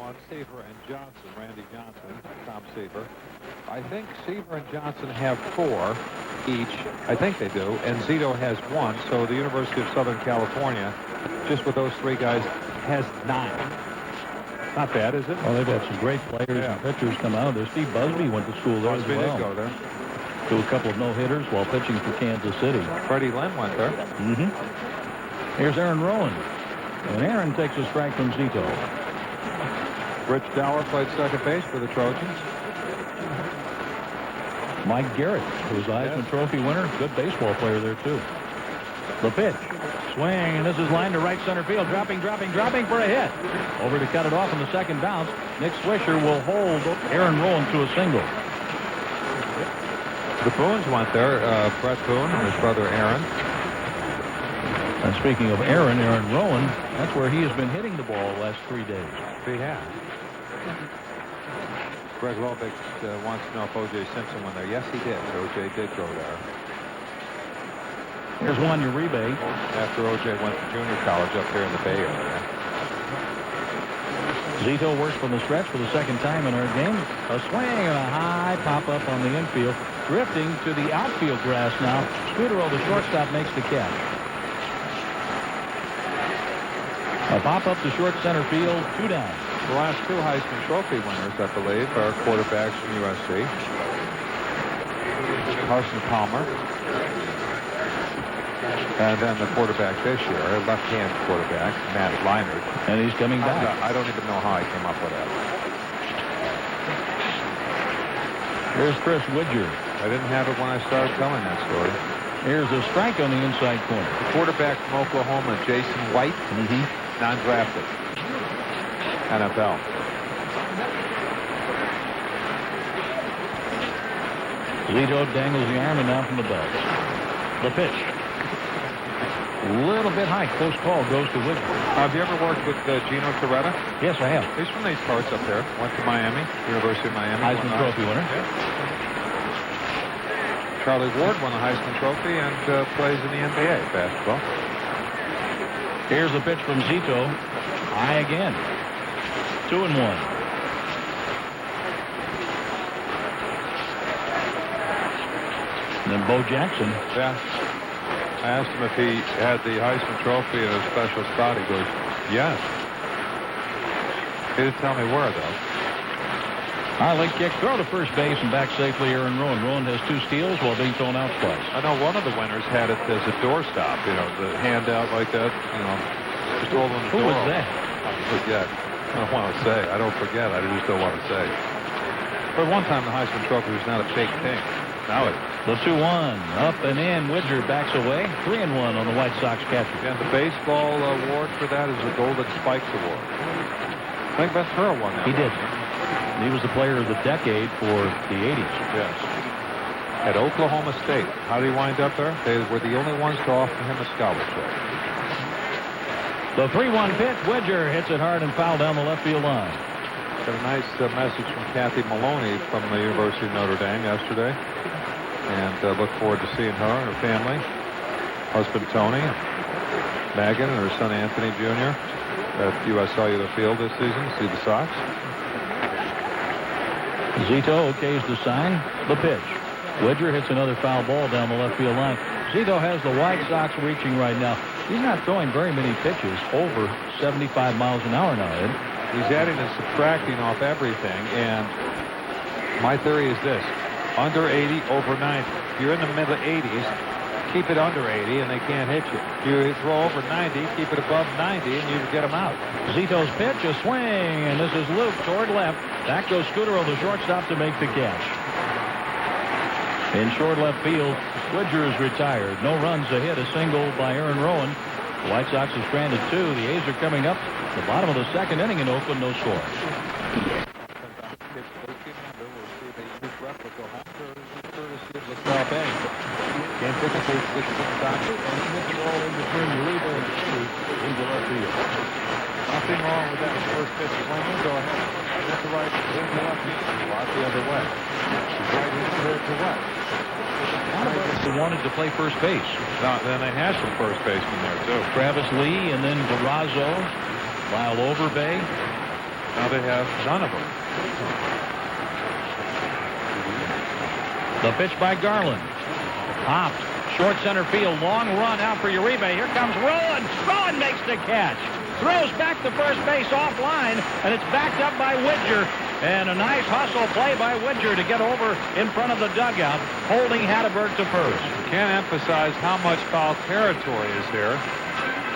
on Seaver and Johnson, Randy Johnson, Tom Seaver. I think Seaver and Johnson have 4 each. I think they do. And Zito has 1. So the University of Southern California, just with those 3 guys, has 9. Not bad, is it? Well, they've had some great players and pitchers come out there. Steve Busby went to school there Busby as well. did go there. To a couple of no-hitters while pitching for Kansas City. Freddie Lynn went there. Here's Aaron Rowan. And Aaron takes a strike from Zito. Rich Dower played second base for the Trojans. Mike Garrett, who's the Heisman Trophy winner, good baseball player there, too. The pitch. Swing, and this is lined to right center field. Dropping for a hit. Over to cut it off in the second bounce. Nick Swisher will hold Aaron Rowan to a single. The Boones went there. Brett Boone and his brother Aaron. And speaking of Aaron Rowan, that's where he has been hitting the ball the last 3 days. He has. Greg Lovick wants to know if O.J. Simpson went there. Yes, he did. O.J. did go there. Here's Juan Uribe. After O.J. went to junior college up here in the Bay Area. Zito works from the stretch for the second time in our game. A swing and a high pop-up on the infield. Drifting to the outfield grass now. Scudero, the shortstop, makes the catch. A pop-up to short center field, 2 down. The last 2 Heisman Trophy winners, I believe, are quarterbacks from USC. Carson Palmer. And then the quarterback this year, left-hand quarterback, Matt Leinart. And he's coming back. I don't even know how I came up with that. Here's Chris Widger. I didn't have it when I started telling that story. Here's a strike on the inside corner. The quarterback from Oklahoma, Jason White, non-drafted. NFL. Zito dangles the arm and down from the belt. The pitch. A little bit high. Close call. Goes to Widger. Have you ever worked with Gino Torretta? Yes, I have. He's from these parts up there. Went to Miami, University of Miami. Heisman Trophy winner. Yeah. Charlie Ward won the Heisman Trophy and plays in the NBA basketball. Here's the pitch from Zito. High again. 2-1. And then Bo Jackson. Yeah. I asked him if he had the Heisman Trophy in a special spot. He goes, yes. He didn't tell me where, though. Late kick, throw to first base and back safely Aaron Rowan. Rowan has 2 steals while being thrown out twice. I know one of the winners had it as a doorstop, you know, the handout like that, you know, just holding the door. Who was that? I forget. I don't want to say. I don't forget. I just don't want to say. But one time the Heisman Trophy was not a fake thing. Now it is. The 2-1 up and in. Widger backs away. 3-1 on the White Sox catcher. And the baseball award for that is the Golden Spikes Award. I think Ventura won that. He did. He was the player of the decade for the 80s. Yes. At Oklahoma State. How did he wind up there? They were the only ones to offer him a scholarship. The 3-1 pitch. Widger hits it hard and foul down the left field line. Got a nice message from Kathy Maloney from the University of Notre Dame yesterday. And look forward to seeing her and her family. Husband Tony, Megan, and her son Anthony Jr. at U.S. Cellular Field this season to see the Sox. Zito okays the sign. The pitch. Widger hits another foul ball down the left field line. Zito has the White Sox reaching right now. He's not throwing very many pitches over 75 miles an hour now, Ed. He's adding and subtracting off everything. And my theory is this. Under 80, over 90. If you're in the middle 80s, keep it under 80 and they can't hit you. If you throw over 90, keep it above 90 and you get them out. Zito's pitch, a swing, and this is Luke toward left. Back goes Scudero, the shortstop, to make the catch. In short left field, Widger is retired. No runs, a hit, a single by Aaron Rowan. The White Sox are stranded 2. The A's are coming up. The bottom of the second inning in Oakland, no score. Can't pick a base 6 doctor and hit the ball in between Uribe and the street into left field. Nothing wrong with that first pitch swinging. Go ahead. Hit the right, hit the left field. Walk the other way. Right into to left. He wanted to play first base. No, then they had some first basemen there too. Travis Lee and then Durazo, Lyle Overbay. Now they have none of them. The pitch by Garland. Hopped. Short center field. Long run out for Uribe. Here comes Rowan. Rowan makes the catch. Throws back to first base offline, and it's backed up by Widger. And a nice hustle play by Widger to get over in front of the dugout, holding Hatteberg to first. Can't emphasize how much foul territory is here.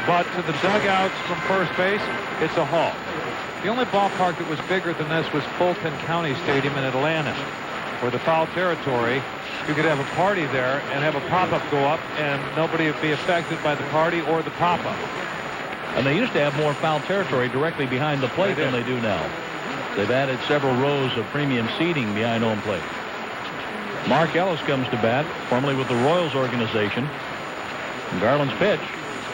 But to the dugouts from first base, it's a halt. The only ballpark that was bigger than this was Fulton County Stadium in Atlanta, where the foul territory, you could have a party there and have a pop-up go up, and nobody would be affected by the party or the pop-up. And they used to have more foul territory directly behind the plate than they do now. They've added several rows of premium seating behind home plate. Mark Ellis comes to bat, formerly with the Royals organization. And Garland's pitch,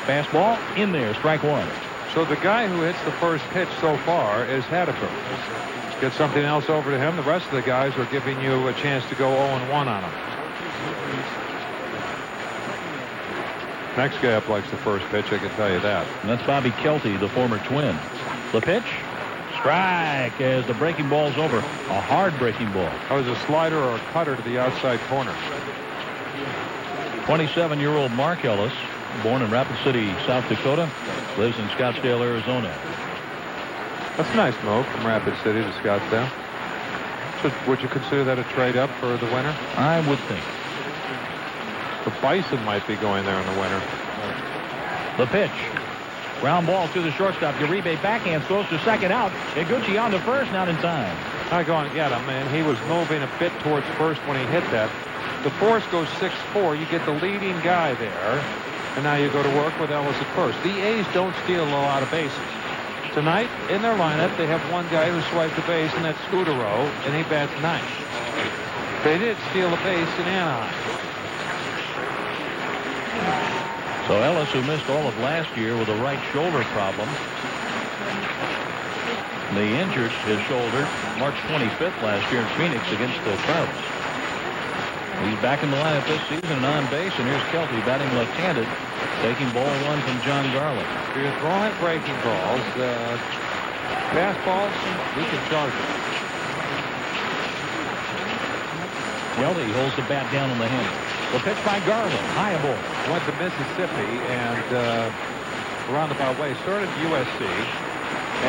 fastball, in there, strike one. So the guy who hits the first pitch so far is Hatteberg. Get something else over to him. The rest of the guys are giving you a chance to go 0-1 on him. Next guy up likes the first pitch, I can tell you that. And that's Bobby Kelty, the former Twin. The pitch, strike as the breaking ball's over. A hard breaking ball. That was a slider or a cutter to the outside corner. 27-year-old Mark Ellis, born in Rapid City, South Dakota, lives in Scottsdale, Arizona. That's a nice move from Rapid City to Scottsdale. So would you consider that a trade up for the winter? I would think. The Bison might be going there in the winter. The pitch. Ground ball to the shortstop. Uribe backhand throws to second out. Iguchi on to first, not in time. I go and get him, and he was moving a bit towards first when he hit that. The force goes 6-4. You get the leading guy there, and now you go to work with Ellis at first. The A's don't steal a lot of bases. Tonight, in their lineup, they have one guy who swiped a base, and that's Scudero, and he bats ninth. They did steal a base in Anaheim. So Ellis, who missed all of last year with a right shoulder problem, they injured his shoulder March 25th last year in Phoenix against the Cubs. He's back in the lineup this season and on base, and here's Kelty batting left-handed, taking ball one from John Garland. If you're throwing breaking balls, fastballs, we can charge it. Kelty holds the bat down on the handle. The pitch by Garland, high a ball. Went to Mississippi and roundabout way. Started at USC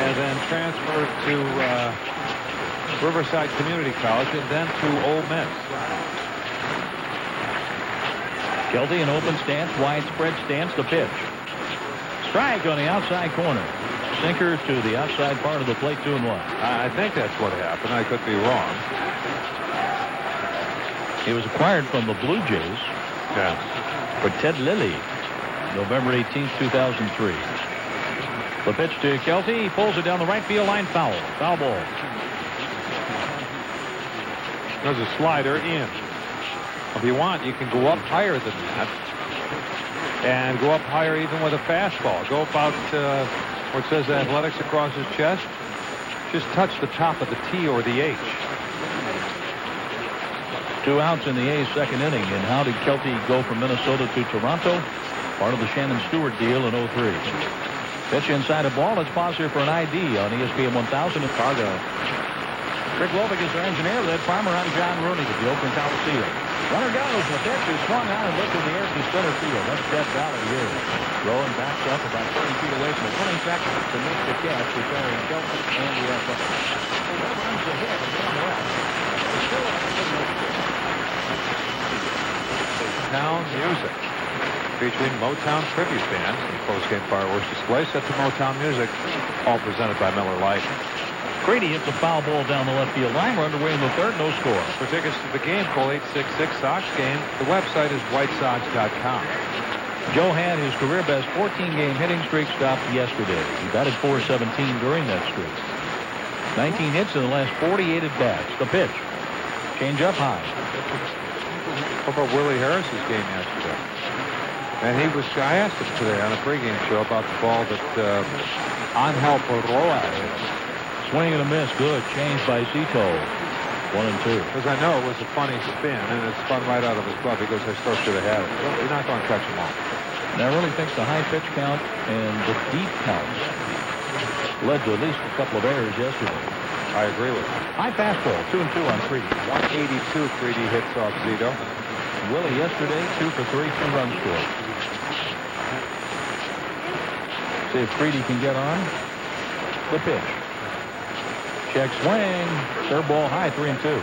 and then transferred to Riverside Community College and then to Ole Miss. Kelty in open stance, widespread stance, the pitch. Strike on the outside corner. Sinker to the outside part of the plate, 2-1. I think that's what happened. I could be wrong. He was acquired from the Blue Jays for Ted Lilly, November 18th, 2003. The pitch to Kelty. He pulls it down the right field line. Foul. Foul ball. There's a slider in. If you want, you can go up higher than that and go up higher even with a fastball. Go about what says athletics across his chest. Just touch the top of the T or the H. 2 outs in the A's second inning. And how did Kelty go from Minnesota to Toronto? Part of the Shannon Stewart deal in 03. Pitch inside a ball. Let's pause here for an ID on ESPN 1000 in Fargo. Rick Lovick is their engineer. Led Farmer on John Rooney at the Oakland Coliseum. Runner goes. The pitch is swung on and lifted in the air to center field. That's Death Valley here. Rowan backs up about 30 feet away from the running back to make the catch, retiring Kelty and the Athletics. Runs ahead and down the left. Motown music featuring Motown tribute bands and post-game fireworks display set to Motown music, all presented by Miller Lite. Grady hits a foul ball down the left field line. We're underway in the third. No score. For tickets to the game, call 866-SOX game. The website is whitesox.com. Joe had his career best 14-game hitting streak stopped yesterday. He batted .417 during that streak. 19 hits in the last 48 at-bats. The pitch. Change up high. How about Willie Harris's game yesterday? And I asked him today on a pregame show about the ball that Angel Roa hit. Swing and a miss. Good. Changed by Zito. 1-2. Because I know it was a funny spin, and it spun right out of his glove. He goes, I still should have had it. Well, you're not going to catch him all. Now, I really think the high pitch count and the deep counts led to at least a couple of errors yesterday. I agree with you. High fastball, 2-2 on Creedy. 182 Creedy hits off Zito. Willie yesterday, 2 for 3, 2 runs scored. See if Creedy can get on. The pitch. Check swing. Curveball high, 3-2.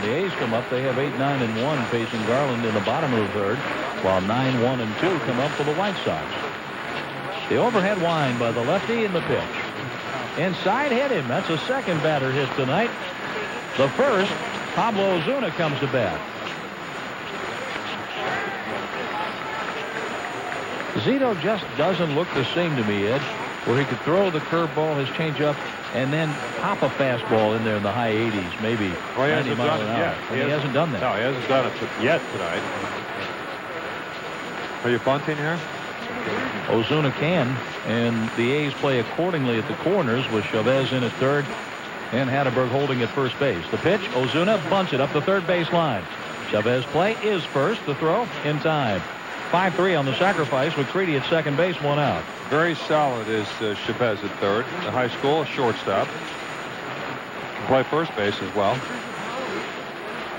The A's come up. They have 8-9-1 facing Garland in the bottom of the third, while 9-1-2 come up for the White Sox. The overhead wind by the lefty in the pitch. Inside hit him. That's a second batter hit tonight. The first, Pablo Ozuna comes to bat. Zito just doesn't look the same to me, Ed, where he could throw the curveball, his changeup, and then pop a fastball in there in the high 80s, maybe 90 miles an hour. Yeah, he hasn't done that. No, he hasn't done it yet tonight. Are you bunting here? Ozuna can, and the A's play accordingly at the corners with Chavez in at third and Hatterberg holding at first base. The pitch, Ozuna bunts it up the third base line. Chavez play is first. The throw in time. 5-3 on the sacrifice with Creedy at second base, 1 out. Very solid is Chavez at third. The high school, a shortstop. Can play first base as well.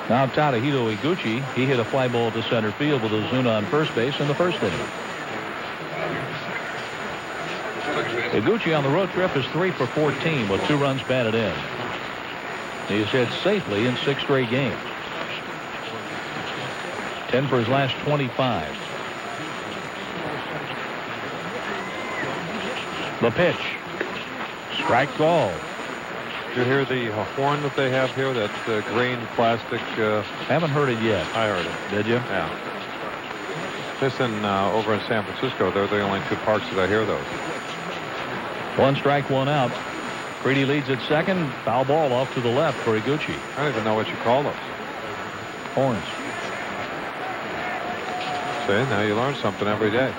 Now Tadahito Iguchi, he hit a fly ball to center field with Ozuna on first base in the first inning. Iguchi on the road trip is 3 for 14 with 2 runs batted in. He's hit safely in 6 straight games. 10 for his last 25. The pitch. Strike call. Did you hear the horn that they have here? That green plastic. Haven't heard it yet. I heard it. Did you? Yeah. This and over in San Francisco, they're the only 2 parks that I hear those. 1 strike, 1 out. Creedy leads at second. Foul ball off to the left for Iguchi. I don't even know what you call those. Horns. See, now you learn something every day.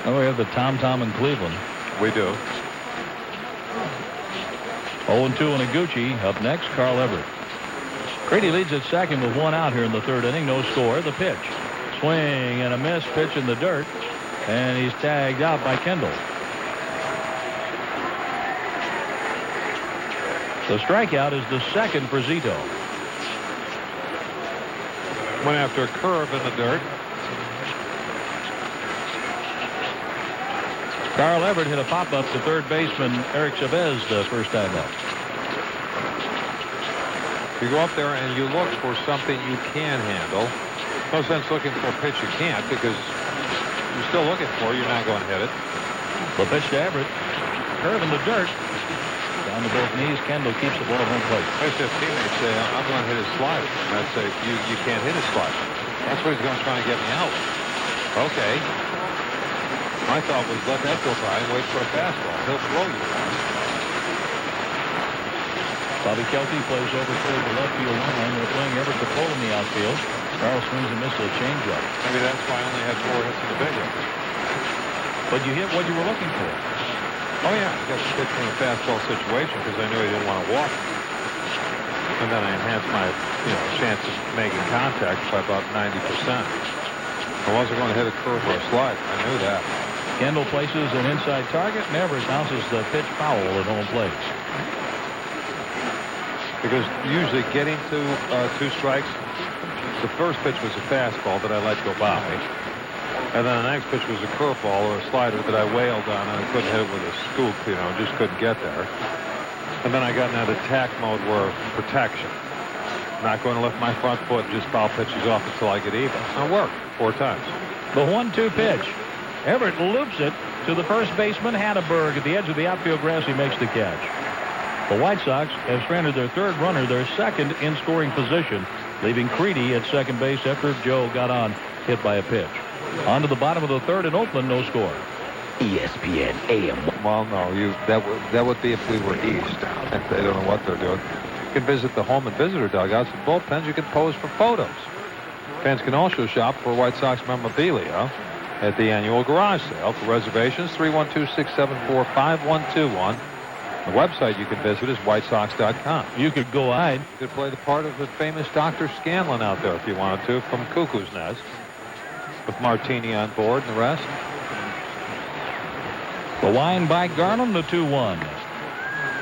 Oh, we have the Tom in Cleveland. We do. 0-2 on Iguchi. Up next, Carl Everett. Creedy leads at second with 1 out here in the third inning. No score. The pitch. Swing and a miss. Pitch in the dirt. And he's tagged out by Kendall. The strikeout is the second for Zito. Went after a curve in the dirt. Carl Everett hit a pop-up to third baseman Eric Chavez the first time up. You go up there and you look for something you can handle. No sense looking for a pitch you can't, because you're still looking for it. You're not going to hit it. The pitch to Everett. Curve in the dirt. Down to both knees. Kendall keeps the ball at home plate. I used to have teammates say, I'm going to hit his slider. And I'd say, you can't hit his slider. That's what he's going to try and get me out. Okay. My thought was let that go by and wait for a fastball. He'll throw you. Bobby Kelty plays over toward the left field line. They're playing Everett to pull in the outfield. Carl swings and misses a changeup. Maybe that's why I only had 4 hits in the big one. But you hit what you were looking for. Oh, yeah. I got the pitch in a fastball situation because I knew he didn't want to walk. And then I enhanced my chance of making contact by about 90%. I wasn't going to hit a curve or a slide. I knew that. Kendall places an inside target. Never bounces the pitch foul at home plate. Because usually getting to 2 strikes, the first pitch was a fastball that I let go by. And then the next pitch was a curveball or a slider that I wailed on, and I couldn't hit it with a scoop, just couldn't get there. And then I got in that attack mode where protection. Not going to lift my front foot and just foul pitches off until I get even. It worked 4 times. The 1-2 pitch. Everett loops it to the first baseman, Hatterberg. At the edge of the outfield grass, he makes the catch. The White Sox have stranded their third runner, their second in scoring position, leaving Creedy at second base after Joe got on, hit by a pitch. On to the bottom of the third in Oakland, no score. ESPN AM. Well, no, that would be if we were east. They don't know what they're doing. You can visit the home and visitor dugouts and bullpens. You can pose for photos. Fans can also shop for White Sox memorabilia at the annual garage sale. For reservations, 312-674-5121. The website you can visit is whitesox.com. You could go hide. You could play the part of the famous Dr. Scanlon out there if you wanted to, from Cuckoo's Nest, with Martini on board and the rest. The wind by Garland, the 2-1.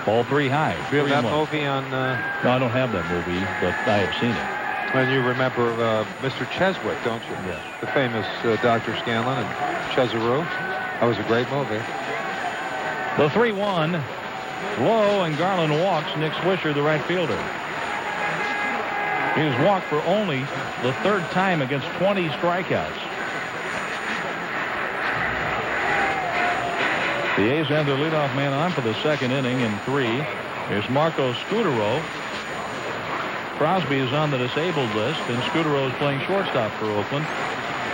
Ball 3 high. Do you have that movie on? No, I don't have that movie, but I have seen it. And you remember Mr. Cheswick, don't you? Yes. The famous Dr. Scanlon and Chesaroo. That was a great movie. The 3-1. Low, and Garland walks Nick Swisher, the right fielder. He has walked for only the 3rd time against 20 strikeouts. The A's have their leadoff man on for the 2nd inning in 3. Here's Marco Scutaro. Crosby is on the disabled list, and Scutaro is playing shortstop for Oakland.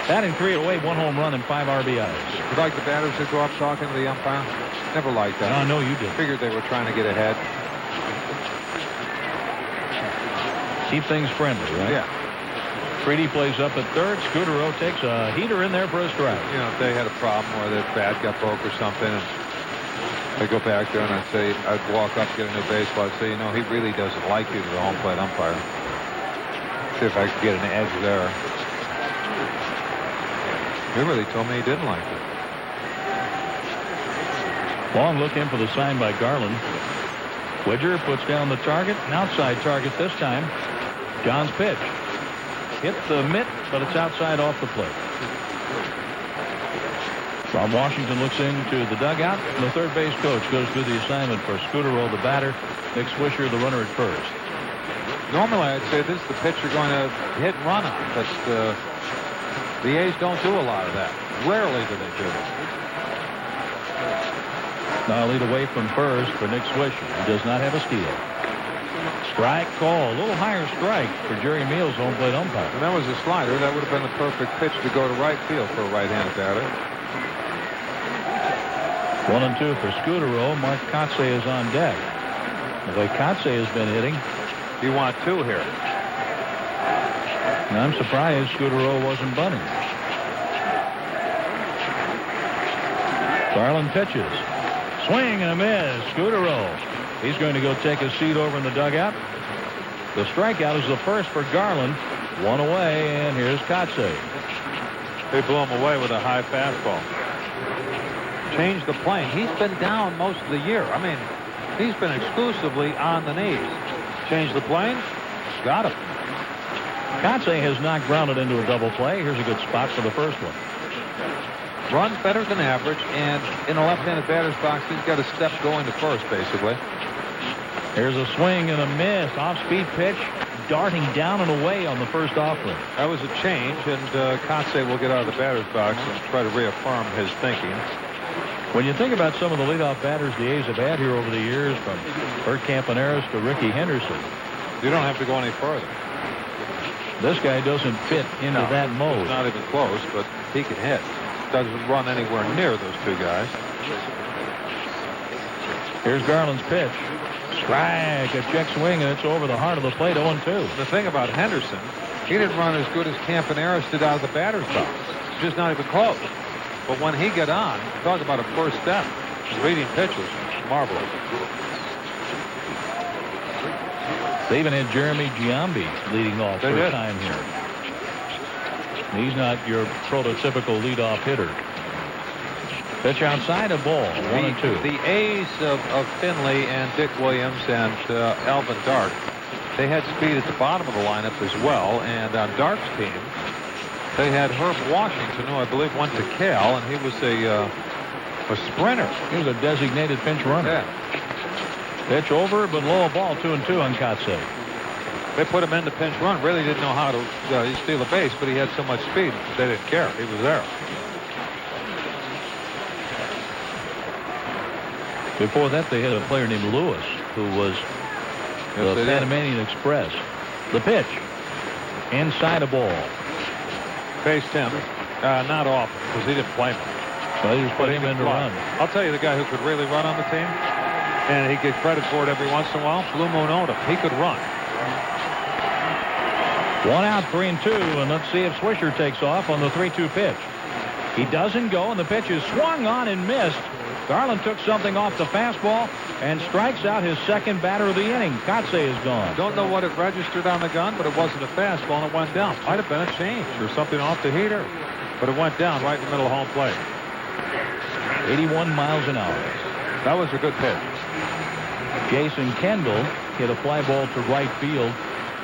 Batting 3-away, 1 home run and 5 RBIs. You like the batters that go up talking to the umpire? Never liked that. I know you did. Figured they were trying to get ahead. Keep things friendly, right? Yeah. Freedy plays up at 3rd. Scutaro takes a heater in there for a strike. You know, if they had a problem where their bat got broke or something, and they go back there and I'd walk up, get a new baseball, I'd say, you know, he really doesn't like you to the home plate umpire. See if I could get an edge there. He really told me he didn't like it. Long look in for the sign by Garland. Widger puts down the target. An outside target this time. John's pitch. Hit the mitt, but it's outside off the plate. Bob Washington looks into the dugout. And the 3rd base coach goes through the assignment for Scutaro, the batter. Nick Swisher, the runner at 1st. Normally, I'd say this is the pitch you're going to hit and run on, but the A's don't do a lot of that. Rarely do they do it. Now lead away from 1st for Nick Swisher. He does not have a steal. Strike call. A little higher strike for Jerry Meals, home plate umpire. And that was a slider. That would have been the perfect pitch to go to right field for a right-handed batter. 1-2 for Scutaro. Mark Kotze is on deck. The way Kotze has been hitting. You want 2 here. And I'm surprised Scutaro wasn't bunting. Garland pitches. Swing and a miss. Scutaro. He's going to go take a seat over in the dugout. The strikeout is the 1st for Garland. 1 away, and here's Kotze. They blew him away with a high fastball. Changed the plane. He's been down most of the year. I mean, he's been exclusively on the knees. Changed the plane. Got him. Kotze has not grounded into a double play. Here's a good spot for the 1st one. Runs better than average, and in a left-handed batter's box, he's got a step going to 1st, basically. Here's a swing and a miss. Off-speed pitch, darting down and away on the 1st offering. That was a change, and Kotze will get out of the batter's box and try to reaffirm his thinking. When you think about some of the leadoff batters the A's have had here over the years, from Bert Campaneris to Ricky Henderson, you don't have to go any further. This guy doesn't fit into that mold. Not even close, but he can hit. Doesn't run anywhere near those 2 guys. Here's Garland's pitch. Strike, a check swing, and it's over the heart of the plate, 0-2. The thing about Henderson, he didn't run as good as Campaneris did out of the batter's box. Just not even close. But when he got on, talk about a 1st step. Reading pitches, marvelous. They even had Jeremy Giambi leading off for a time here. He's not your prototypical leadoff hitter. Pitch outside, a ball. 1-2. The A's of Finley and Dick Williams and Alvin Dark, they had speed at the bottom of the lineup as well. And on Dark's team, they had Herb Washington, who I believe went to Cal, and he was a sprinter. He was a designated pinch runner. Yeah. Pitch over, but low ball. 2-2 on Kotze. They put him in the pinch run. Really didn't know how to steal a base, but he had so much speed they didn't care. He was there. Before that, they had a player named Lewis, who was the Panamanian Express. The pitch. Inside a ball. Faced him. Not often, because he didn't play him. Well, he just put him in to run. I'll tell you the guy who could really run on the team, and he gets credit for it every once in a while, Blue Moon Odom. He could run. 1 out, 3-2, and let's see if Swisher takes off on the 3-2 pitch. He doesn't go, and the pitch is swung on and missed. Garland took something off the fastball and strikes out his 2nd batter of the inning. Kotze is gone. Don't know what it registered on the gun, but it wasn't a fastball, and it went down. Might have been a change or something off the heater, but it went down right in the middle of home plate. 81 miles an hour. That was a good pitch. Jason Kendall hit a fly ball to right field,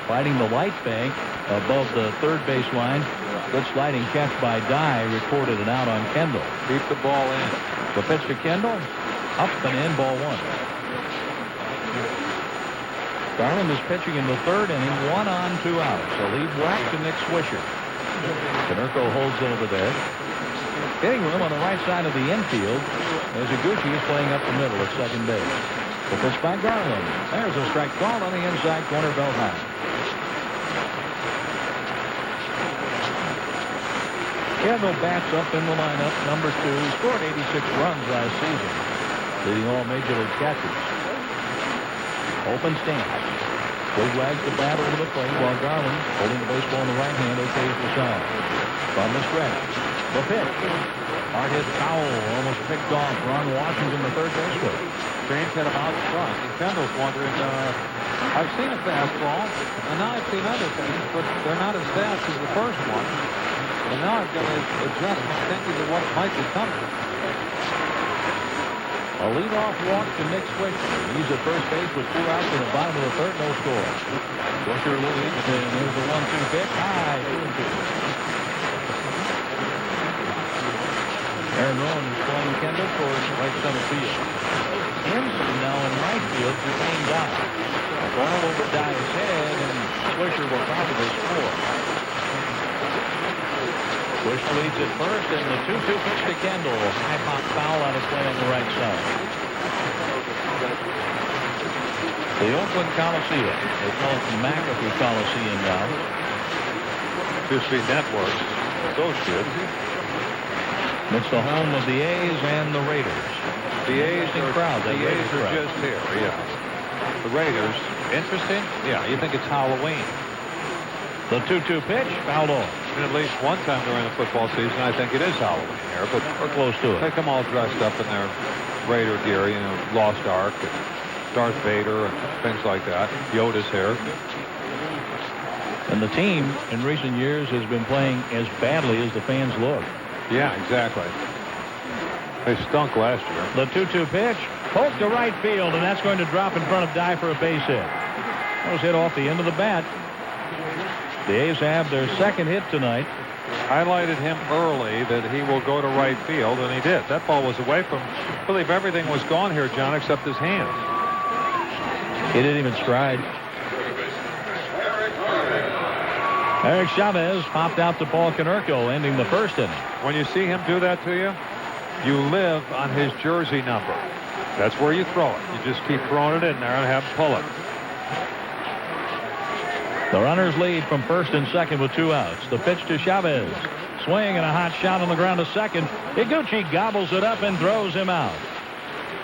fighting the light bank above the third base line. Good sliding catch by Dye, recorded an out on Kendall. Keep the ball in. The pitch to Kendall, up and in, ball one. Garland is pitching in the third inning, 1 on, 2 outs. A lead walk to Nick Swisher. Konerko holds over there. Hitting room on the right side of the infield as Iguchi is playing up the middle at second base. The pitch by Garland. There's a strike called on the inside corner, belt high. Kendall bats up in the lineup, number 2. Scored 86 runs last season, leading all major league catchers. Open stance. Big wags the bat over the plate while Garland, holding the baseball in the right hand, okays the side. From the stretch, the pitch. Hard hit foul, almost picked off. Ron Washington, the third baseman. James had him out front, and Kendall's wondering, I've seen a fastball, and now I've seen other things, but they're not as fast as the first one. And now I've got to adjust my thinking to what might be coming. A leadoff walk to Nick Swisher. He's at first base with 2 outs in the bottom of the third, no score. Swisher leads, and there's the 1-2 pitch. High, 2-2. Aaron Rowan is playing Kendall towards right center field. Henson now in right field to Wayne Dye. A ball over Dye's head, and Swisher will probably score. Swisher leads at first, and the 2-2 pitch to Kendall. High pop foul out of play on the right side. The Oakland Coliseum. They call it the McAfee Coliseum now. 2 Street Networks. Associates. It's the home of the A's and the Raiders. The A's are crowd. just here, yeah. The Raiders, interesting? Yeah, you think it's Halloween. The 2-2 pitch, fouled off. And at least one time during the football season, I think it is Halloween here, but we're close to it. They come all dressed up in their Raider gear, you know, Lost Ark, and Darth Vader, and things like that. Yoda's here. And the team in recent years has been playing as badly as the fans look. Yeah, exactly. They stunk last year. The 2-2 pitch, poked to right field, and that's going to drop in front of Dye for a base hit. That was hit off the end of the bat. The A's have their second hit tonight. Highlighted him early that he will go to right field, and he did. That ball was away from, I believe everything was gone here, John, except his hands. He didn't even stride. Eric Chavez popped out to Paul Konerko, ending the first inning. When you see him do that to you, you live on his jersey number. That's where you throw it. You just keep throwing it in there and have him pull it. The runners lead from first and second with 2 outs. The pitch to Chavez. Swing and a hot shot on the ground to second. Iguchi gobbles it up and throws him out.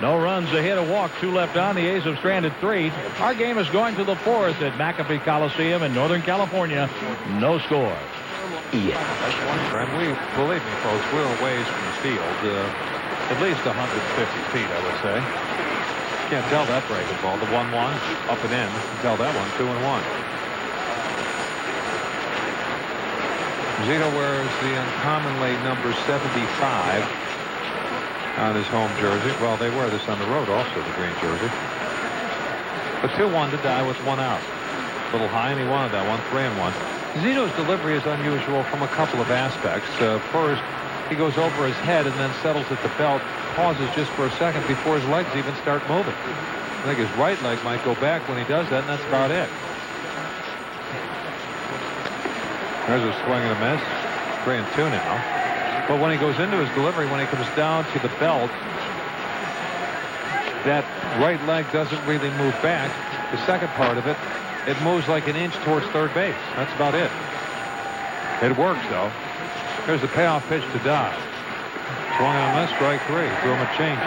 No runs, a hit, a walk, 2 left on. The A's have stranded 3. Our game is going to the 4th at McAfee Coliseum in Northern California. No score. Yeah. That's one friend. Believe me, folks, we're a ways from the field. At least 150 feet, I would say. Can't tell that breaking ball. The 1-1 up and in. You can tell that one 2-1. Zito wears the uncommonly number 75 on his home jersey. Well, they wear this on the road also, the green jersey. But 2-1 to Dye with 1 out. A little high, and he wanted that one. 3-1. Zito's delivery is unusual from a couple of aspects. First, he goes over his head and then settles at the belt, pauses just for a second before his legs even start moving. I think his right leg might go back when he does that, and that's about it. There's a swing and a miss. 3-2 now. But when he goes into his delivery, when he comes down to the belt, that right leg doesn't really move back. The second part of it, it moves like an inch towards third base. That's about it. It works, though. Here's the payoff pitch to Dye. Swung on a miss, strike 3. Threw him a change.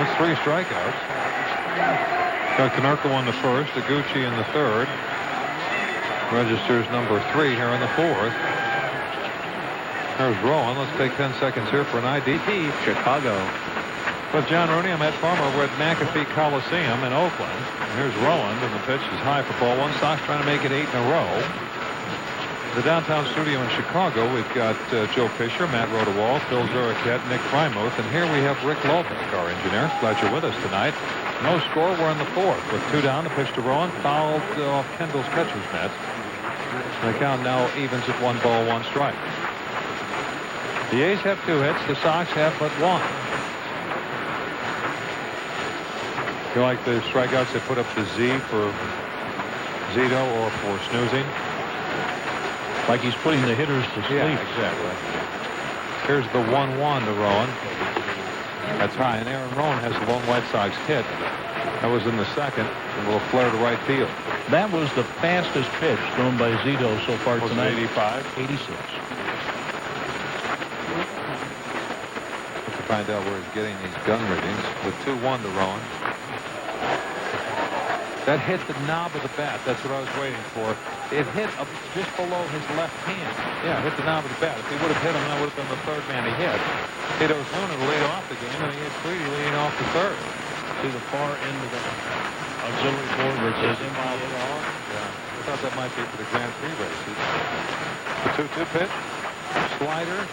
That's 3 strikeouts. Got Konerko on the first, Iguchi in the third. Registers number 3 here in the 4th. There's Rowan. Let's take 10 seconds here for an IDT. Chicago. With John Rooney, I'm Ed Farmer. We're at McAfee Coliseum in Oakland. And here's Rowan, and the pitch is high for ball 1. Sox trying to make it 8 in a row. The downtown studio in Chicago, we've got Joe Fisher, Matt Rodewald, Phil Zuriket, Nick Frymuth, and here we have Rick Lopek, our engineer. Glad you're with us tonight. No score. We're in the fourth with 2 down. The pitch to Rowan, fouled off Kendall's catcher's mitt. The count now evens at 1 ball, 1 strike. The A's have 2 hits. The Sox have but 1. You like the strikeouts they put up the Z for Zito or for snoozing? Like he's putting the hitters to sleep. Yeah, exactly. Here's the 1-1 to Rowan. That's high, and Aaron Rowan has a lone White Sox hit. That was in the second. A little flare to right field. That was the fastest pitch thrown by Zito so far Was tonight. 85? 86. To find out where he's getting these gun readings. The 2-1 to Rowan. That hit the knob of the bat. That's what I was waiting for. It hit up just below his left hand. Yeah, hit the knob of the bat. If he would have hit him, that would have been the third man he hit. Hit Ozuna to lead off the game, and he had Creedy leading off the third. To the far end of the auxiliary board where it says miles per hour. Yeah, I thought that might be for the Grand Prix races. The 2-2 pitch. Slider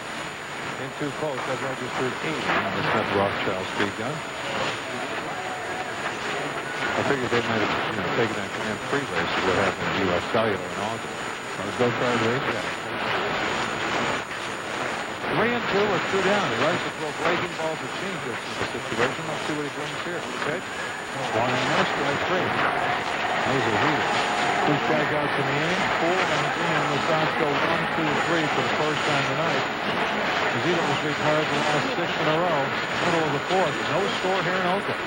in too close. That registered 80 on the Smith Rothschild speed gun. I figured they might have, taken that Grand Prix race that would happen in U.S. Cellular in August. Go card race. Yeah. 3 and 2 or 2 down. He likes to throw breaking balls or changes in the situation. Let's see what he brings here. Pitch. Swung and missed. Strike 3. That was a heater. 2 strikeouts in the inning. 4 and the Sox go 1, 2, 3 for the first time tonight. Zito was retired the last 6 in a row. Middle of the fourth. No score here in Oakland.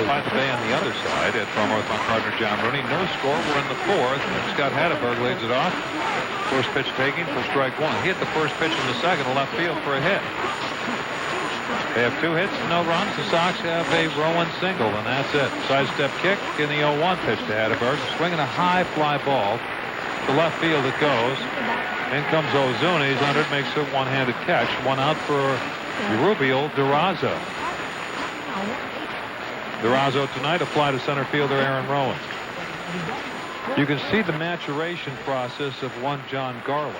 By the bay on the other side at Frymuth on partner John Rooney. No score. We're in the fourth. Scott Hatteberg leads it off. First pitch taking for strike 1. He hit the first pitch in the second to left field for a hit. They have 2 hits, no runs. The Sox have a Rowan single, and that's it. Sidestep kick in the 0-1 pitch to Hatteberg. Swinging a high fly ball to left field. It goes. In comes Ozuna. He's under it, makes a one-handed catch. 1 out for Rubio Durazo. Durazo tonight, a fly to center fielder Aaron Rowan. You can see the maturation process of one John Garland.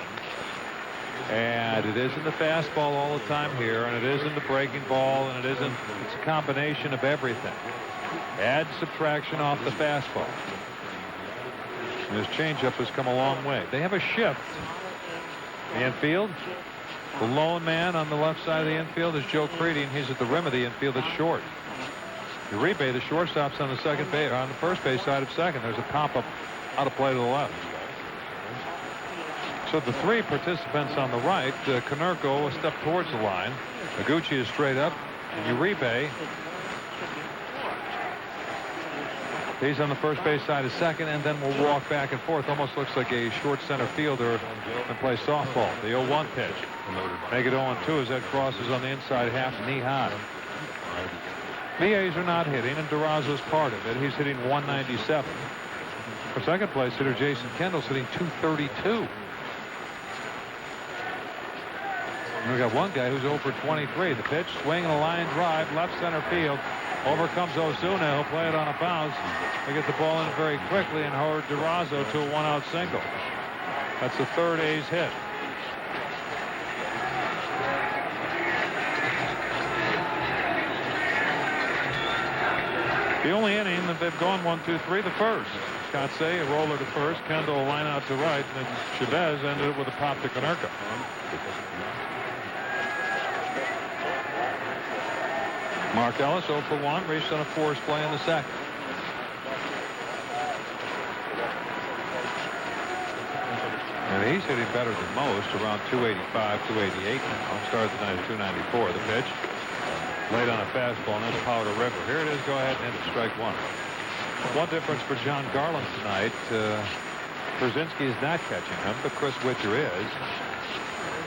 And it isn't the fastball all the time here, and it isn't the breaking ball, and it's a combination of everything. Add subtraction off the fastball. And his changeup has come a long way. They have a shift. The infield. The lone man on the left side of the infield is Joe Creedy, and he's at the rim of the infield at short. Uribe, the shortstop's on the second base, on the first base side of second. There's a pop-up out of play to the left. So the 3 participants on the right, Konerko a step towards the line. Iguchi is straight up. Uribe, he's on the first base side of second, and then we'll walk back and forth. Almost looks like a short center fielder and play softball. The 0-1 pitch. Make it 0-2 as that crosses on the inside half, knee high. The A's are not hitting, and Durazo's part of it. He's hitting 197. For second place hitter Jason Kendall's hitting 232. And we got one guy who's over 23. The pitch, swing and a line drive, left center field. Over comes Ozuna. He'll play it on a bounce. They get the ball in very quickly, and Howard Durazo to a 1-out single. That's the 3rd A's hit. The only inning that they've gone 1-2-3, the first. Kotsay, a roller to first. Kendall, a line out to right. And then Chavez ended it with a pop to Konerko. Mark Ellis 0 for 1, reached on a force play in the second. And he's hitting better than most, around 285, 288 now. Started the night at 294. The pitch laid on a fastball, and that's Powder River. Here it is. Go ahead and hit it. Strike 1. One difference for John Garland tonight. Brzezinski is not catching him, but Chris Witcher is.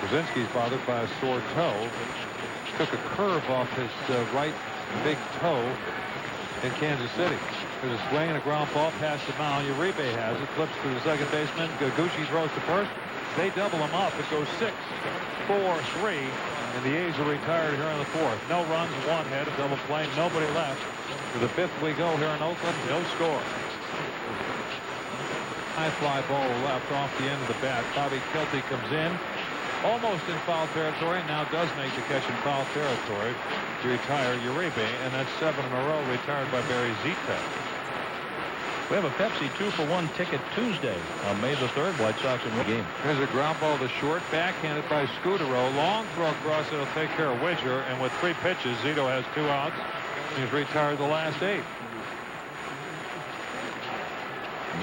Brzezinski's bothered by a sore toe. Took a curve off his right big toe in Kansas City. There's a swing and a ground ball past the mound. Uribe has it. Flips to the second baseman. Gucci throws to first. They double him up. It goes 6, 4, 3. And the A's are retired here in the 4th. No runs, 1 hit, a double play, nobody left. To the 5th we go here in Oakland, no score. High fly ball left off the end of the bat. Bobby Kilty comes in. Almost in foul territory. Now does make the catch in foul territory to retire Uribe. And that's 7 in a row retired by Barry Zito. We have a Pepsi 2-for-1 ticket Tuesday on May the 3rd. White Sox in the game. There's a ground ball to short, backhanded by Scudero. Long throw across. It'll take care of Widger. And with 3 pitches, Zito has 2 outs. He's retired the last 8.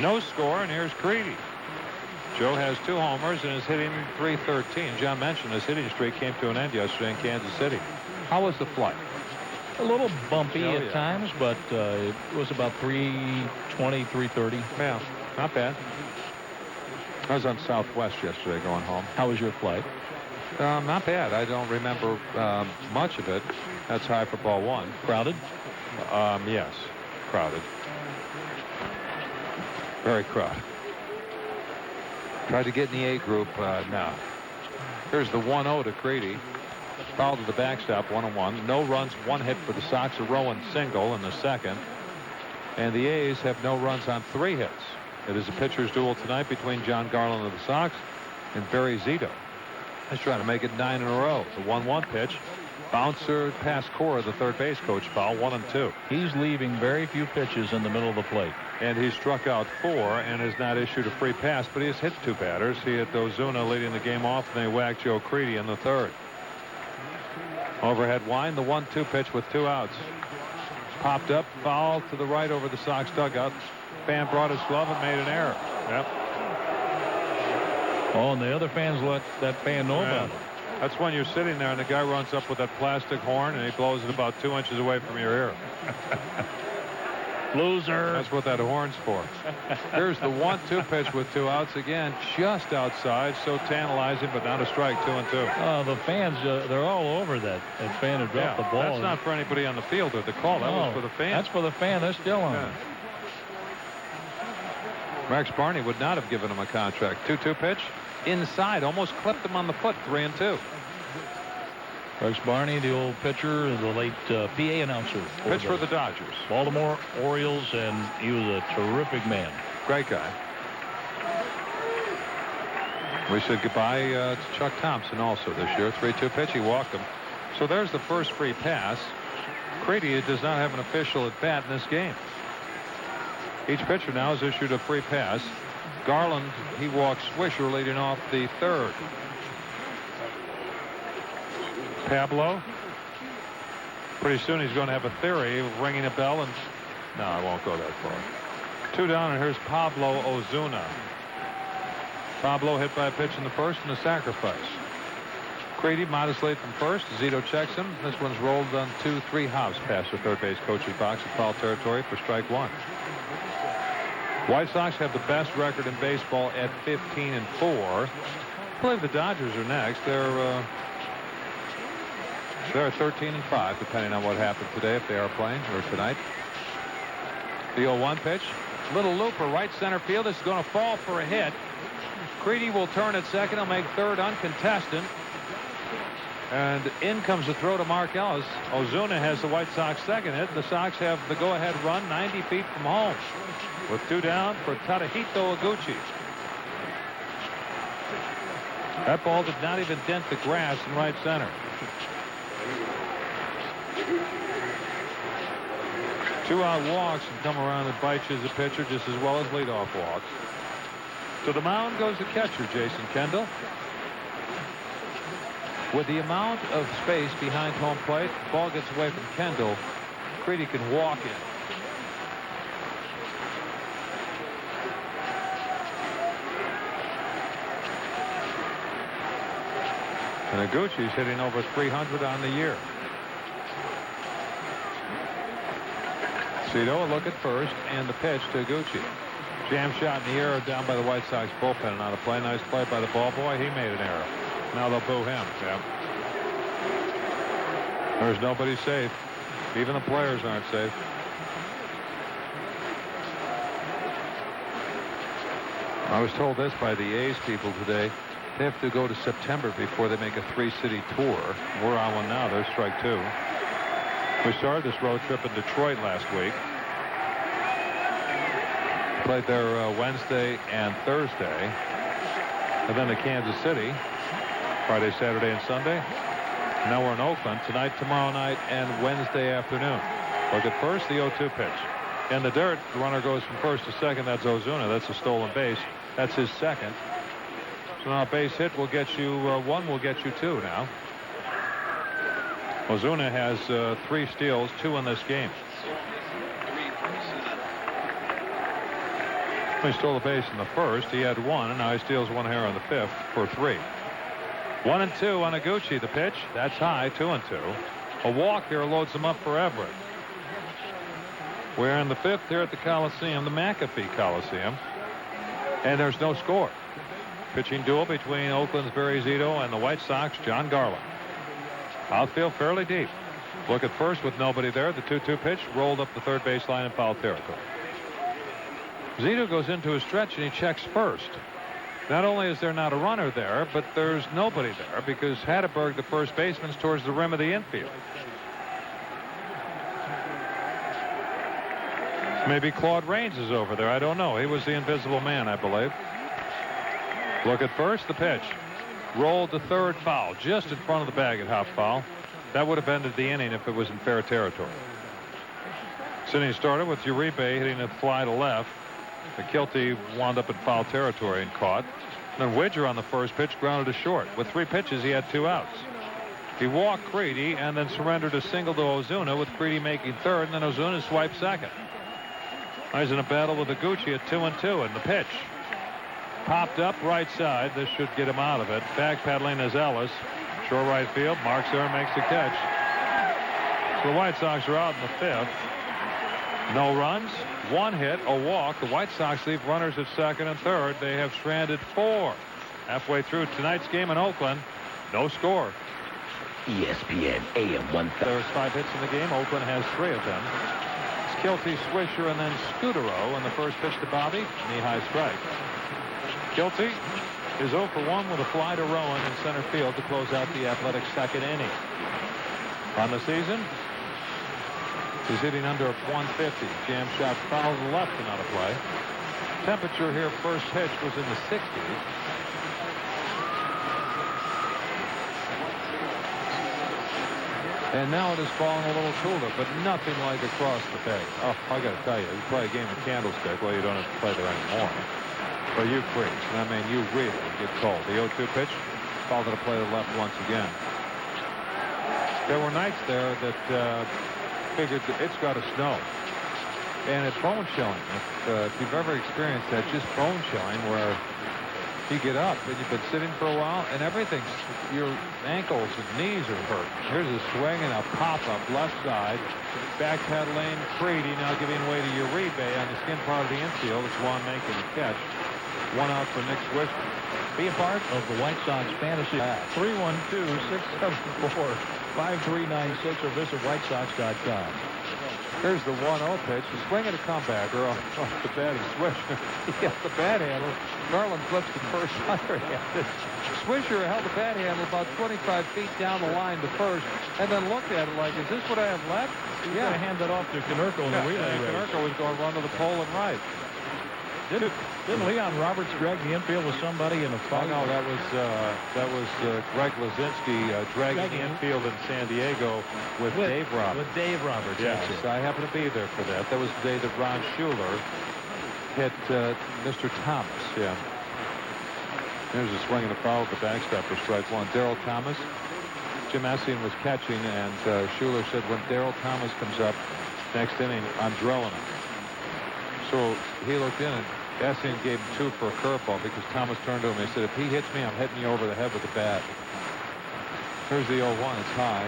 No score, and here's Creedy. Joe has 2 homers and is hitting .313. John mentioned his hitting streak came to an end yesterday in Kansas City. How was the flight? A little bumpy at times, but it was about 320, 330. Yeah, not bad. I was on Southwest yesterday going home. How was your flight? Not bad. I don't remember much of it. That's high for ball 1. Crowded? Yes, crowded. Very crowded. Tried to get in the A group. No. Here's the 1-0 to Creedy. Foul to the backstop, 1-1. No runs, 1 hit for the Sox. A Rowan single in the second. And the A's have no runs on 3 hits. It is a pitcher's duel tonight between John Garland of the Sox and Barry Zito. He's trying to make it 9 in a row. The 1-1 pitch. Bouncer past Cora, the third base coach, foul, 1-2. He's leaving very few pitches in the middle of the plate. And he struck out 4 and has not issued a free pass, but he has hit 2 batters. He hit Ozuna leading the game off, and they whacked Joe Creedy in the 3rd. Overhead wind, the 1-2 pitch with 2 outs. Popped up, foul to the right over the Sox dugout. Fan brought his glove and made an error. Yep. Oh, and the other fans let that fan know about it. That's when you're sitting there and the guy runs up with that plastic horn and he blows it about 2 inches away from your ear. Loser. That's what that horn's for. Here's the 1-2 pitch with 2 outs again, just outside. So tantalizing, but not a strike. 2-2. The fans, they're all over that fan who dropped the ball. That's not for anybody on the field or the call. That was for the fan. That's for the fan. They're still on. Yeah. Max Barney would not have given him a contract. 2-2 pitch inside, almost clipped him on the foot. 3-2. Rex Barney, the old pitcher, the late PA announcer. Pitch for the Dodgers. Baltimore Orioles, and he was a terrific man. Great guy. We said goodbye to Chuck Thompson also this year. 3-2 pitch. He walked him. So there's the first free pass. Creedy does not have an official at bat in this game. Each pitcher now has issued a free pass. Garland, he walks Swisher leading off the 3rd. Pablo. Pretty soon he's going to have a theory of ringing a bell, and no, I won't go that far. 2 down, and here's Pablo Ozuna. Pablo hit by a pitch in the 1st and a sacrifice. Creedy modest lead from 1st. Zito checks him. This one's rolled on 2-3 hops past the third base coach's box in foul territory for strike 1. White Sox have the best record in baseball at 15-4. I believe the Dodgers are next. They're 13-5, depending on what happens today, if they are playing, or tonight. The 0-1 pitch. Little looper, right center field. This is going to fall for a hit. Creedy will turn at second. He'll make 3rd uncontested. And in comes the throw to Mark Ellis. Ozuna has the White Sox second hit. The Sox have the go-ahead run 90 feet from home. With 2 down for Tadahito Iguchi. That ball did not even dent the grass in right center. 2 out walks and come around and bite you as a pitcher just as well as leadoff walks. To the mound goes the catcher, Jason Kendall. With the amount of space behind home plate, the ball gets away from Kendall. Creedy can walk in. And Iguchi's hitting over 300 on the year. Zito a look at first, and the pitch to Iguchi. Jam shot in the air down by the White Sox bullpen and on a play. Nice play by the ball boy. He made an error. Now they'll boo him. Yeah. There's nobody safe. Even the players aren't safe. I was told this by the A's people today. They have to go to September before they make a 3-city tour. We're on one now. There's strike 2. We started this road trip in Detroit last week. Played there Wednesday and Thursday. And then to Kansas City, Friday, Saturday, and Sunday. Now we're in Oakland tonight, tomorrow night, and Wednesday afternoon. Look at first, the 0-2 pitch. In the dirt, the runner goes from first to second. That's Ozuna. That's a stolen base. That's his second. So now a base hit will get you one, will get you two now. Ozuna has 3 steals, 2 in this game. He stole a base in the first. He had 1, and now he steals 1 here in the 5th for 3. 1-2 on Iguchi. The pitch. That's high. 2-2. A walk here loads him up for Everett. We're in the 5th here at the Coliseum, the McAfee Coliseum. And there's no score. Pitching duel between Oakland's Barry Zito and the White Sox, John Garland. Outfield fairly deep. Look at first with nobody there. The 2-2 pitch rolled up the third baseline in foul territory. Zito goes into a stretch and he checks first. Not only is there not a runner there, but there's nobody there because Hatteberg, the first baseman, is towards the rim of the infield. Maybe Claude Raines is over there. I don't know. He was the invisible man, I believe. Look at first, the pitch. Rolled to third, foul, just in front of the bag at hop foul. That would have ended the inning if it was in fair territory. Inning started with Uribe hitting a fly to left. McKelty wound up in foul territory and caught. Then Widger on the first pitch grounded to short. With 3 pitches, he had 2 outs. He walked Creedy and then surrendered a single to Ozuna, with Creedy making third, and then Ozuna swiped second. He's in a battle with Iguchi at 2-2, and the pitch popped up right side. This should get him out of it. Backpedaling is Ellis. Short right field. Marks there and makes the catch. So the White Sox are out in the 5th. No runs, 1 hit, a walk. The White Sox leave runners at second and third. They have stranded 4. Halfway through tonight's game in Oakland, no score. ESPN AM 1000. There's 5 hits in the game. Oakland has 3 of them. It's Kilty, Swisher, and then Scutero. And the first pitch to Bobby, knee-high strike. Kilty is 0 for 1 with a fly to Rowan in center field to close out the Athletics' second inning. On the season, he's hitting under 150. Jam shot foul to the left and out of play. Temperature here, first pitch was in the 60s. And now it is falling a little cooler, but nothing like across the bay. Oh, I got to tell you, you play a game of Candlestick. Well, you don't have to play there anymore. But you freeze. And I mean, you really get cold. The 0-2 pitch, fouled to the play to the left once again. There were nights there that figured that it's got to snow. And it's bone chilling. If you've ever experienced that, just bone chilling where you get up and you've been sitting for a while and everything's, your ankles and knees are hurt. Here's a swing and a pop-up left side. Backpedaling, Creedy now giving way to Uribe on the skin part of the infield. It's Juan making the catch. 1 out for Nick Swisher. Be a part of the White Sox fantasy. 312-674-5396 or visit WhiteSox.com. Here's the 1-0 pitch. The swing and a comebacker off the bat of Swisher. He held the bat handle. Garland flips the first underhanded. Swisher held the bat handle about 25 feet down the line to first and then looked at it like, is this what I have left? He's going to hand that off to Konerko in the relay race. Konerko was going to run to the pole and right. Didn't Leon Roberts drag the infield with somebody in a foul? Oh, no, that was Greg Lazinski dragging the infield in San Diego with Dave Roberts. With Dave Roberts, yes. I happened to be there for that. That was the day that Ron Schuler hit Mr. Thomas. Yeah. There's a swing and a foul at the backstop for strike 1. Darryl Thomas. Jim Essien was catching, and Schuler said, when Darryl Thomas comes up next inning, I'm drilling him. So he looked in, and Essien gave him 2 for a curveball because Thomas turned to him and he said, if he hits me, I'm hitting you over the head with the bat. Here's the 0-1. It's high.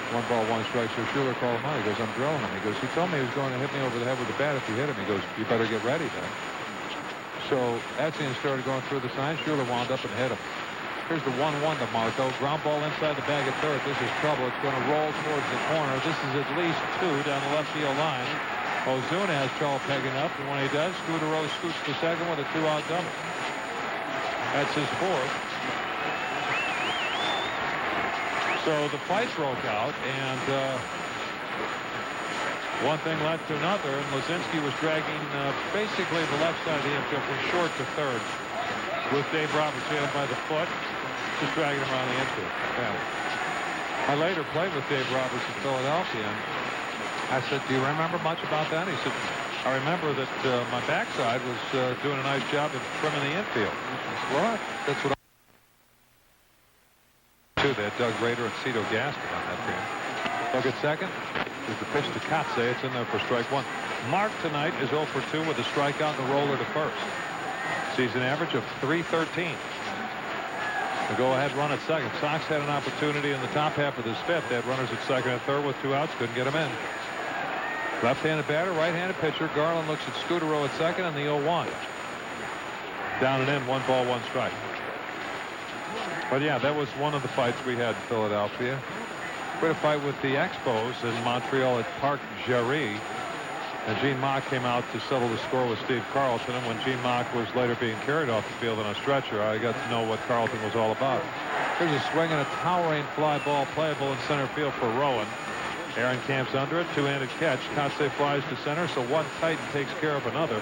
1 ball, 1 strike. So Schuler called him out. He goes, I'm drilling him. He goes, he told me he was going to hit me over the head with the bat if you hit him. He goes, you better get ready then. So Essien started going through the signs. Schuler wound up and hit him. Here's the 1-1 to Marco. Ground ball inside the bag at third. This is trouble. It's going to roll towards the corner. This is at least 2 down the left field line. Ozuna has trouble pegging up, and when he does, Scutero scoots to second with a 2-out double. That's his 4th. So the fight broke out, and One thing led to another, and Lazinski was dragging basically the left side of the infield from short to third with Dave Roberts him by the foot, just dragging him around the infield. Yeah. I later played with Dave Roberts in Philadelphia, and I said, do you remember much about that? He said, I remember that my backside was doing a nice job of trimming the infield. I said, well, that's what I too. They had Doug Rader and Cito Gaston on that team. Look at second. There's the pitch to Kotze. It's in there for strike one. Mark tonight is 0 for 2 with a strikeout and a roller to first. Season average of .313. The go-ahead run at second. Sox had an opportunity in the top half of this fifth. They had runners at second and third with 2 outs. Couldn't get them in. Left-handed batter, right-handed pitcher. Garland looks at Scudero at second and the 0-1. Down and in, 1 ball, 1 strike. But yeah, that was one of the fights we had in Philadelphia. We had a fight with the Expos in Montreal at Parc Jarry. And Gene Mock came out to settle the score with Steve Carlton. And when Gene Mock was later being carried off the field on a stretcher, I got to know what Carlton was all about. Here's a swing and a towering fly ball playable in center field for Rowan. Aaron camps under it, 2-handed catch. Kotze flies to center, so one Titan takes care of another.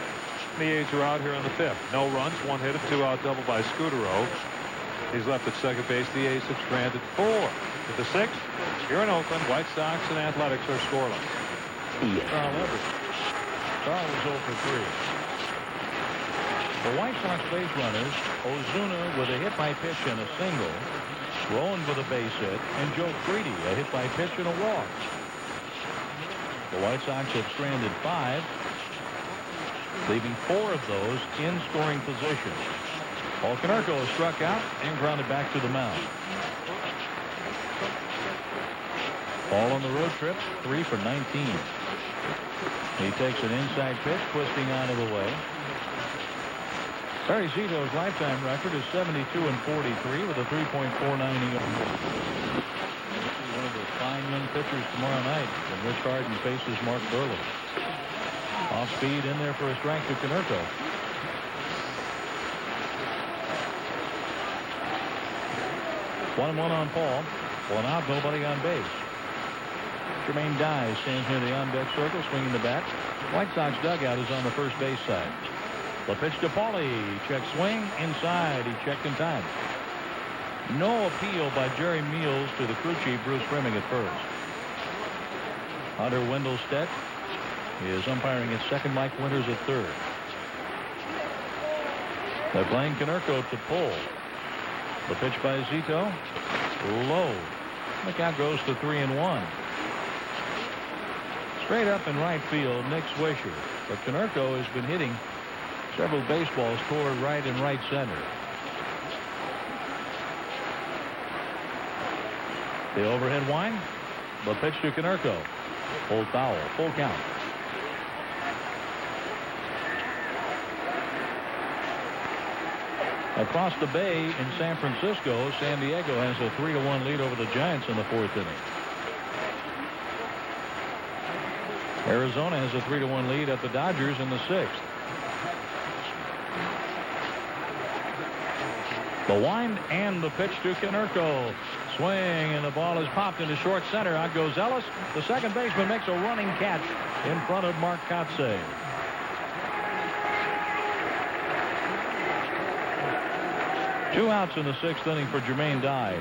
The A's are out here in the fifth. No runs, 1 hit, a 2-out double by Scudero. He's left at second base. The A's have stranded 4. At the 6th, here in Oakland, White Sox and Athletics are scoreless. Yeah. Carl was 0 for 3. The White Sox base runners, Ozuna with a hit by pitch and a single, Rowan with a base hit, and Joe Freedy a hit by pitch and a walk. The White Sox have stranded 5, leaving 4 of those in scoring position. Paul Konerko is struck out and grounded back to the mound. Paul on the road trip, 3 for 19. He takes an inside pitch, twisting out of the way. Barry Zito's lifetime record is 72 and 43 with a 3.49 ERA. One of the fine young pitchers tomorrow night when Rich Harden faces Mark Burley. Off speed in there for a strike to Konerko. One and one on Paul. 1 out, nobody on base. Jermaine Dye stands near the on-deck circle, swinging the bat. White Sox dugout is on the first base side. The pitch to Paulie. Check swing. Inside. He checked in time. No appeal by Jerry Meals to the crew chief, Bruce Fleming, at first. Hunter Wendelstedt is umpiring at second. Mike Winters at third. They're playing Konerko to pull. The pitch by Zito. Low. The count goes to 3-1. Straight up in right field, Nick Swisher. But Konerko has been hitting several baseballs toward right and right center. The overhead wind. The pitch to Konerko. Full foul. Full count. Across the bay in San Francisco, San Diego has a 3-1 lead over the Giants in the 4th inning. Arizona has a 3-1 lead at the Dodgers in the 6th. The wind and the pitch to Konerko. Swing, and the ball is popped into short center. Out goes Ellis. The second baseman makes a running catch in front of Mark Kotze. Two outs in the 6th inning for Jermaine Dye.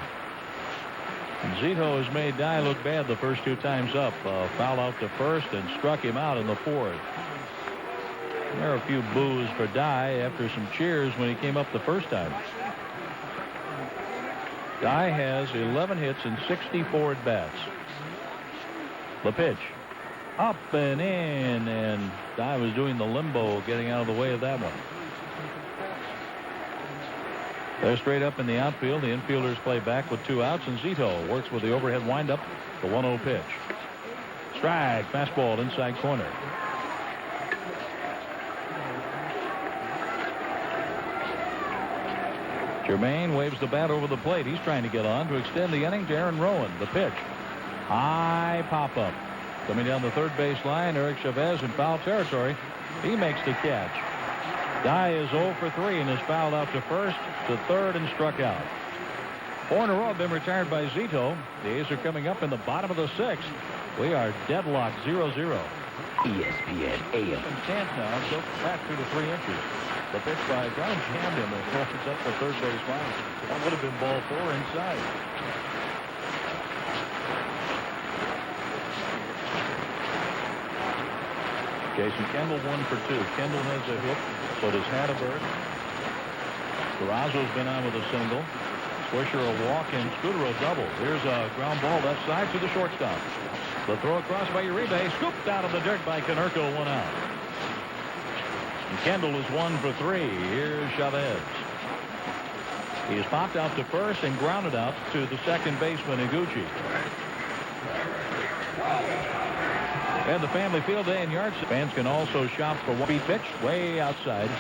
And Zito has made Dye look bad the first 2 times up. Foul out to first and struck him out in the 4th. There are a few boos for Dye after some cheers when he came up the first time. Dye has 11 hits and 64 at-bats. The pitch. Up and in, and Dye was doing the limbo, getting out of the way of that one. They're straight up in the outfield. The infielders play back with 2 outs, and Zito works with the overhead windup. The 1-0 pitch. Strike. Fastball inside corner. Jermaine waves the bat over the plate. He's trying to get on to extend the inning to Aaron Rowan. The pitch. High pop-up. Coming down the third base line, Eric Chavez in foul territory. He makes the catch. Dye is 0 for 3 and is fouled out to first, to third, and struck out. 4 in a row have been retired by Zito. The A's are coming up in the bottom of the 6th. We are deadlocked 0-0. ESPN AM. Chance now, so flat 2 to 3 inches. The pitch by John jammed him and throws up the third base line. That would have been ball 4 inside. Jason Kendall 1 for 2. Kendall has a hit. So does Hatterberg. Carrazzo's been on with a single. Swisher a walk and Scooter a double. Here's a ground ball left side to the shortstop. The throw across by Uribe, scooped out of the dirt by Konerko, 1 out. And Kendall is 1 for 3. Here's Chavez. He's popped out to first and grounded out to the second baseman, Iguchi. And the family field day in yards. Fans can also shop for one pitch way outside.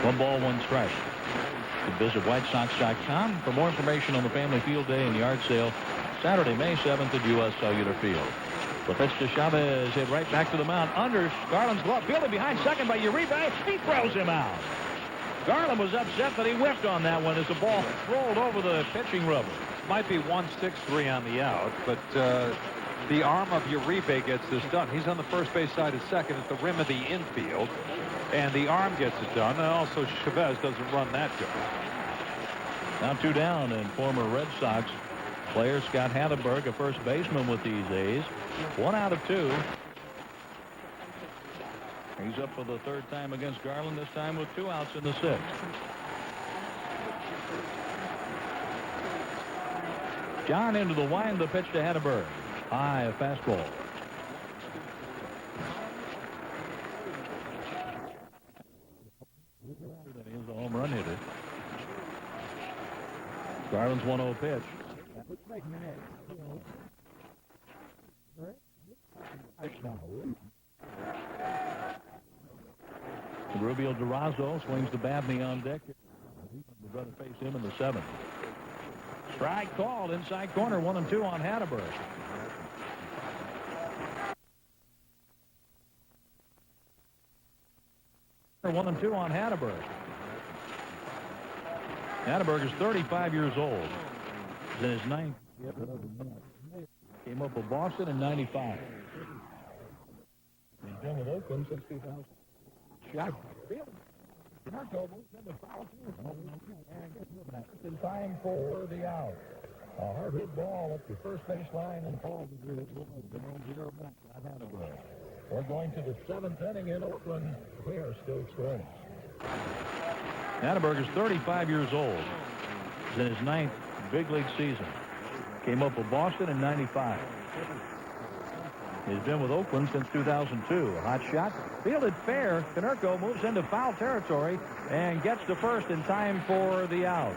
1 ball, 1 strike. You can visit WhiteSox.com for more information on the family field day and yard sale Saturday, May 7th at U.S. Cellular Field. The pitch to Chavez hit right back to the mound under Garland's glove. Fielded behind second by Uribe. He throws him out. Garland was upset that he whiffed on that one as the ball rolled over the pitching rubber. Might be 1-6-3 on the out, but the arm of Uribe gets this done. He's on the first base side at second at the rim of the infield, and the arm gets it done. And also Chavez doesn't run that good. Now 2 down, and former Red Sox player Scott Hatterberg, a first baseman with these A's. 1 out of 2. He's up for the 3rd time against Garland, this time with 2 outs in the 6th. John into the wind, the pitch to Hatterberg. High, a fastball. That is a home run hitter. Garland's 1-0 pitch. Rubio Durazo swings the bat in the on deck. We'd rather face him in the 7th. Strike called inside corner, 1-2 on Hatterberg. One and 2 on Hatterberg. Hatterberg is 35 years old. He's in his 9th. Came up with Boston in 95. He's been with Oakland since 2000. Shot. In time for the out. A hard hit ball up the first base line and falls to the Hatterberg. We're going to the 7th inning in Oakland. We are still scoring. Hatterberg is 35 years old. He's in his 9th big league season. Came up with Boston in 95. He's been with Oakland since 2002. A hot shot. Fielded fair. Konerko moves into foul territory and gets to first in time for the out.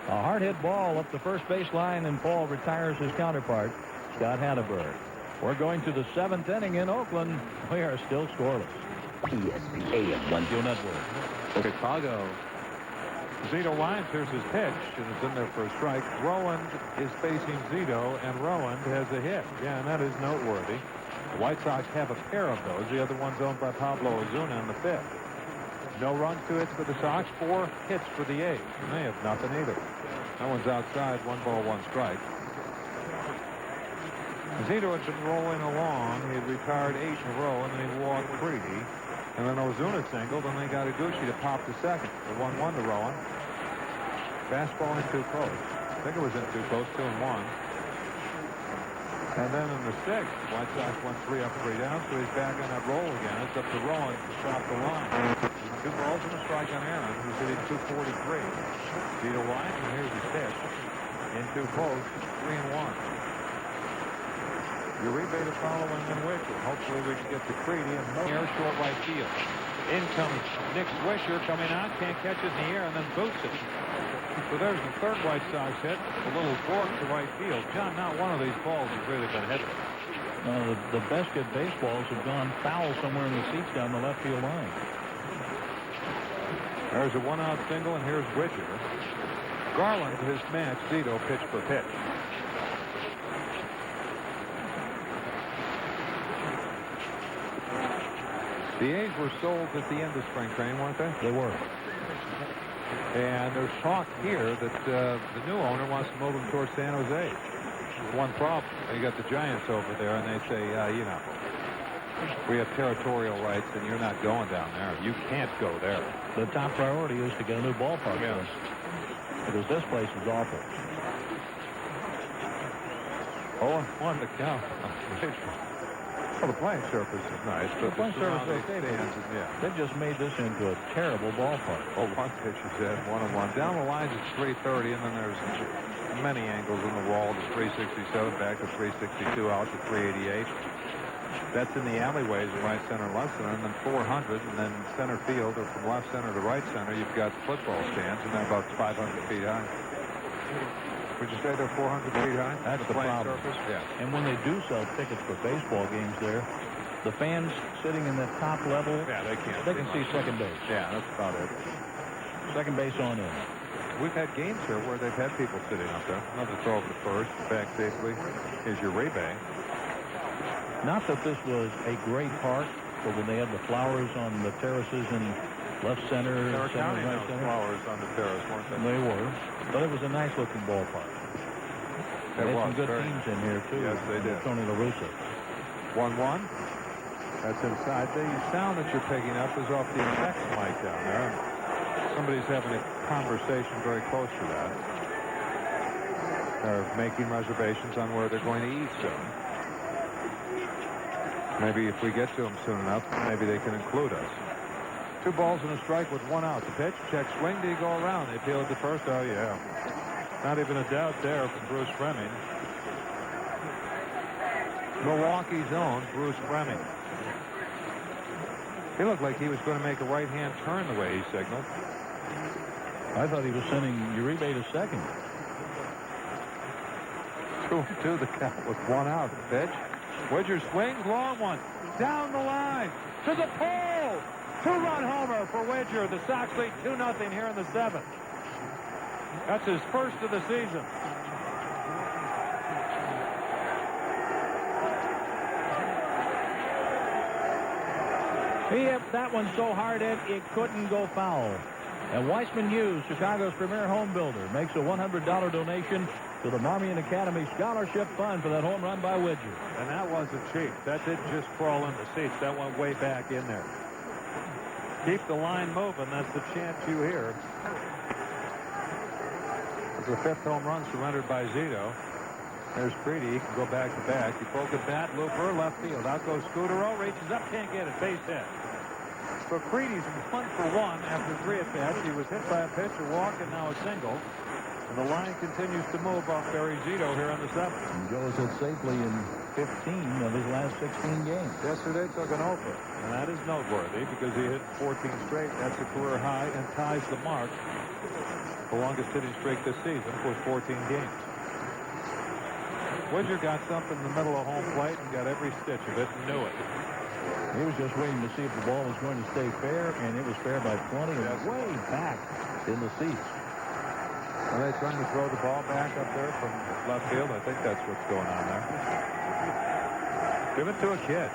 A hard hit ball up the first base line, and Paul retires his counterpart, Scott Hatterberg. We're going to the 7th inning in Oakland. We are still scoreless. ESPN AM 1 Network. Chicago. Zito lines. Here's his pitch, and it's in there for a strike. Rowand is facing Zito, and Rowand has a hit. Yeah, and that is noteworthy. The White Sox have a pair of those. The other one's owned by Pablo Ozuna in the 5th. No runs, 2 hits for the Sox, 4 hits for the A's. And they have nothing either. That one's outside. 1 ball, 1 strike. Zito had been rolling along. He had retired 8 in a row, and then he walked Creedy. And then Ozuna singled, and they got Iguchi to pop the second. The 1-1 to Rowan. Fastball in 2 close. I think it was in 2 close, 2-1. And then in the 6th, White Sox went 3 up, 3 down, so he's back on that roll again. It's up to Rowan to stop the line. 2 balls and a strike on Aaron, who's hitting .243. Zito lines, and here's his pitch. In 2 close, 3-1. Uribe to follow and then Wisher. Hopefully we can get to Creedy and air short right field. In comes Nick Swisher coming out, can't catch it in the air, and then boots it. So there's the 3rd White Sox hit. A little fork to right field. John, not one of these balls has really been hit. The best good baseballs have gone foul somewhere in the seats down the left field line. There's a 1-out single, and here's Wisher. Garland has matched Zito pitch for pitch. The A's were sold at the end of spring training, weren't they? They were. And there's talk here that the new owner wants to move him towards San Jose. There's one problem. You got the Giants over there, and they say, you know, we have territorial rights, and you're not going down there. You can't go there. The top priority is to get a new ballpark. Yes. Because this place is awful. 0-1 to count. Well, the playing surface is nice, but The playing surface is okay. yeah. They just made this into a terrible ballpark. Oh, one pitch is at 1-1. Down the lines it's 330, and then there's many angles in the wall to 367, back to 362, out to 388. That's in the alleyways in right center and left center, and then 400, and then center field, or from left center to right center, you've got football stands, and they're about 500 feet high. Would you say they're 400 feet high? That's the problem. Surface? Yeah. And when they do sell tickets for baseball games there, the fans sitting in the top level, Yeah, they can't. they can see second base. Yeah, that's about it. Second base on in. We've had games here where they've had people sitting up there. Another throw over to first, back safely. Here's your rebang. Not that this was a great park, but when they had the flowers on the terraces in left center, They were center, counting right those center. flowers on the terrace, weren't they? They were, but it was a nice looking ballpark. It They had was some good very teams in here too. Yes, they did. Tony La Russa. 1-1. That's inside. The sound that you're picking up is off the effects mic down there. Somebody's having a conversation very close to that. They're making reservations on where they're going to eat soon. Maybe if we get to them soon enough, maybe they can include us. 2 balls and a strike with 1 out. The pitch, check swing. Do you go around? They appeal it to first. Oh, yeah. Not even a doubt there from Bruce Fleming. Milwaukee's own Bruce Fleming. He looked like he was going to make a right-hand turn the way he signaled. I thought he was sending Uribe to second. 2-2 the count with 1 out. The pitch. Widger swings, long one. Down the line. To the pole. 2-run homer for Widger. The Sox lead 2-0 here in the 7th. That's his first of the season. He hit that one so hard, Ed, it couldn't go foul. And Weissman Hughes, Chicago's premier home builder, makes a $100 donation to the Marmion Academy Scholarship Fund for that home run by Widger. And that wasn't cheap. That didn't just crawl in the seats. That went way back in there. Keep the line moving. That's the chant you hear. It's the 5th home run surrendered by Zito. There's Creedy. He can go back to back. He broke a bat, looper, left field. Out goes Scudero. Reaches up, can't get it. Base hit. So Creedy's 1 for 1 after 3 at-bats. He was hit by a pitch, a walk, and now a single. And the line continues to move off Barry Zito here on the 7th. And Joe has hit safely in 15 of his last 16 games. Yesterday took an over, and that is noteworthy because he hit 14 straight. That's a career high and ties the mark. The longest hitting streak this season was 14 games. Widger got something in the middle of home plate and got every stitch of it and knew it. He was just waiting to see if the ball was going to stay fair, and it was fair by 20 and way back in the seats. Are they trying to throw the ball back up there from left field? I think that's what's going on there. Give it to a kid.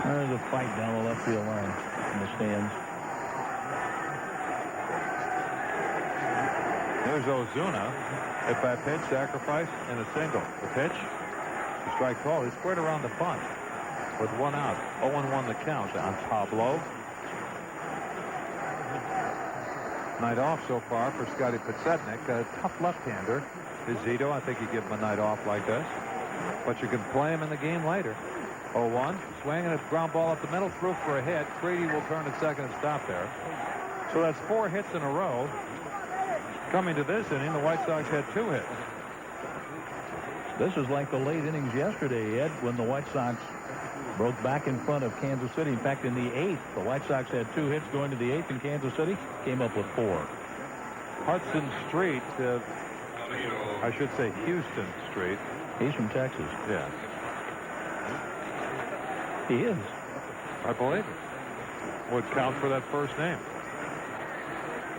There's a fight down the left field line in the stands. There's Ozuna. Hit by pitch, sacrifice, and a single. The pitch, the strike call. He squared around the bunt with 1 out. 0-1 the count on Pablo. Night off so far for Scotty Podsednik. A tough left-hander is Zito. I think you give him a night off like this. But you can play him in the game later. 0-1. Swing and a ground ball up the middle. Through for a hit. Creedy will turn at second and stop there. So that's 4 hits in a row. Coming to this inning, the White Sox had 2 hits. This is like the late innings yesterday, Ed, when the White Sox broke back in front of Kansas City. In fact, in the 8th, the White Sox had 2 hits going to the 8th, and Kansas City came up with 4. Hudson Street, I should say Houston Street. He's from Texas. Yeah. He is. I believe it. Would count for that first name.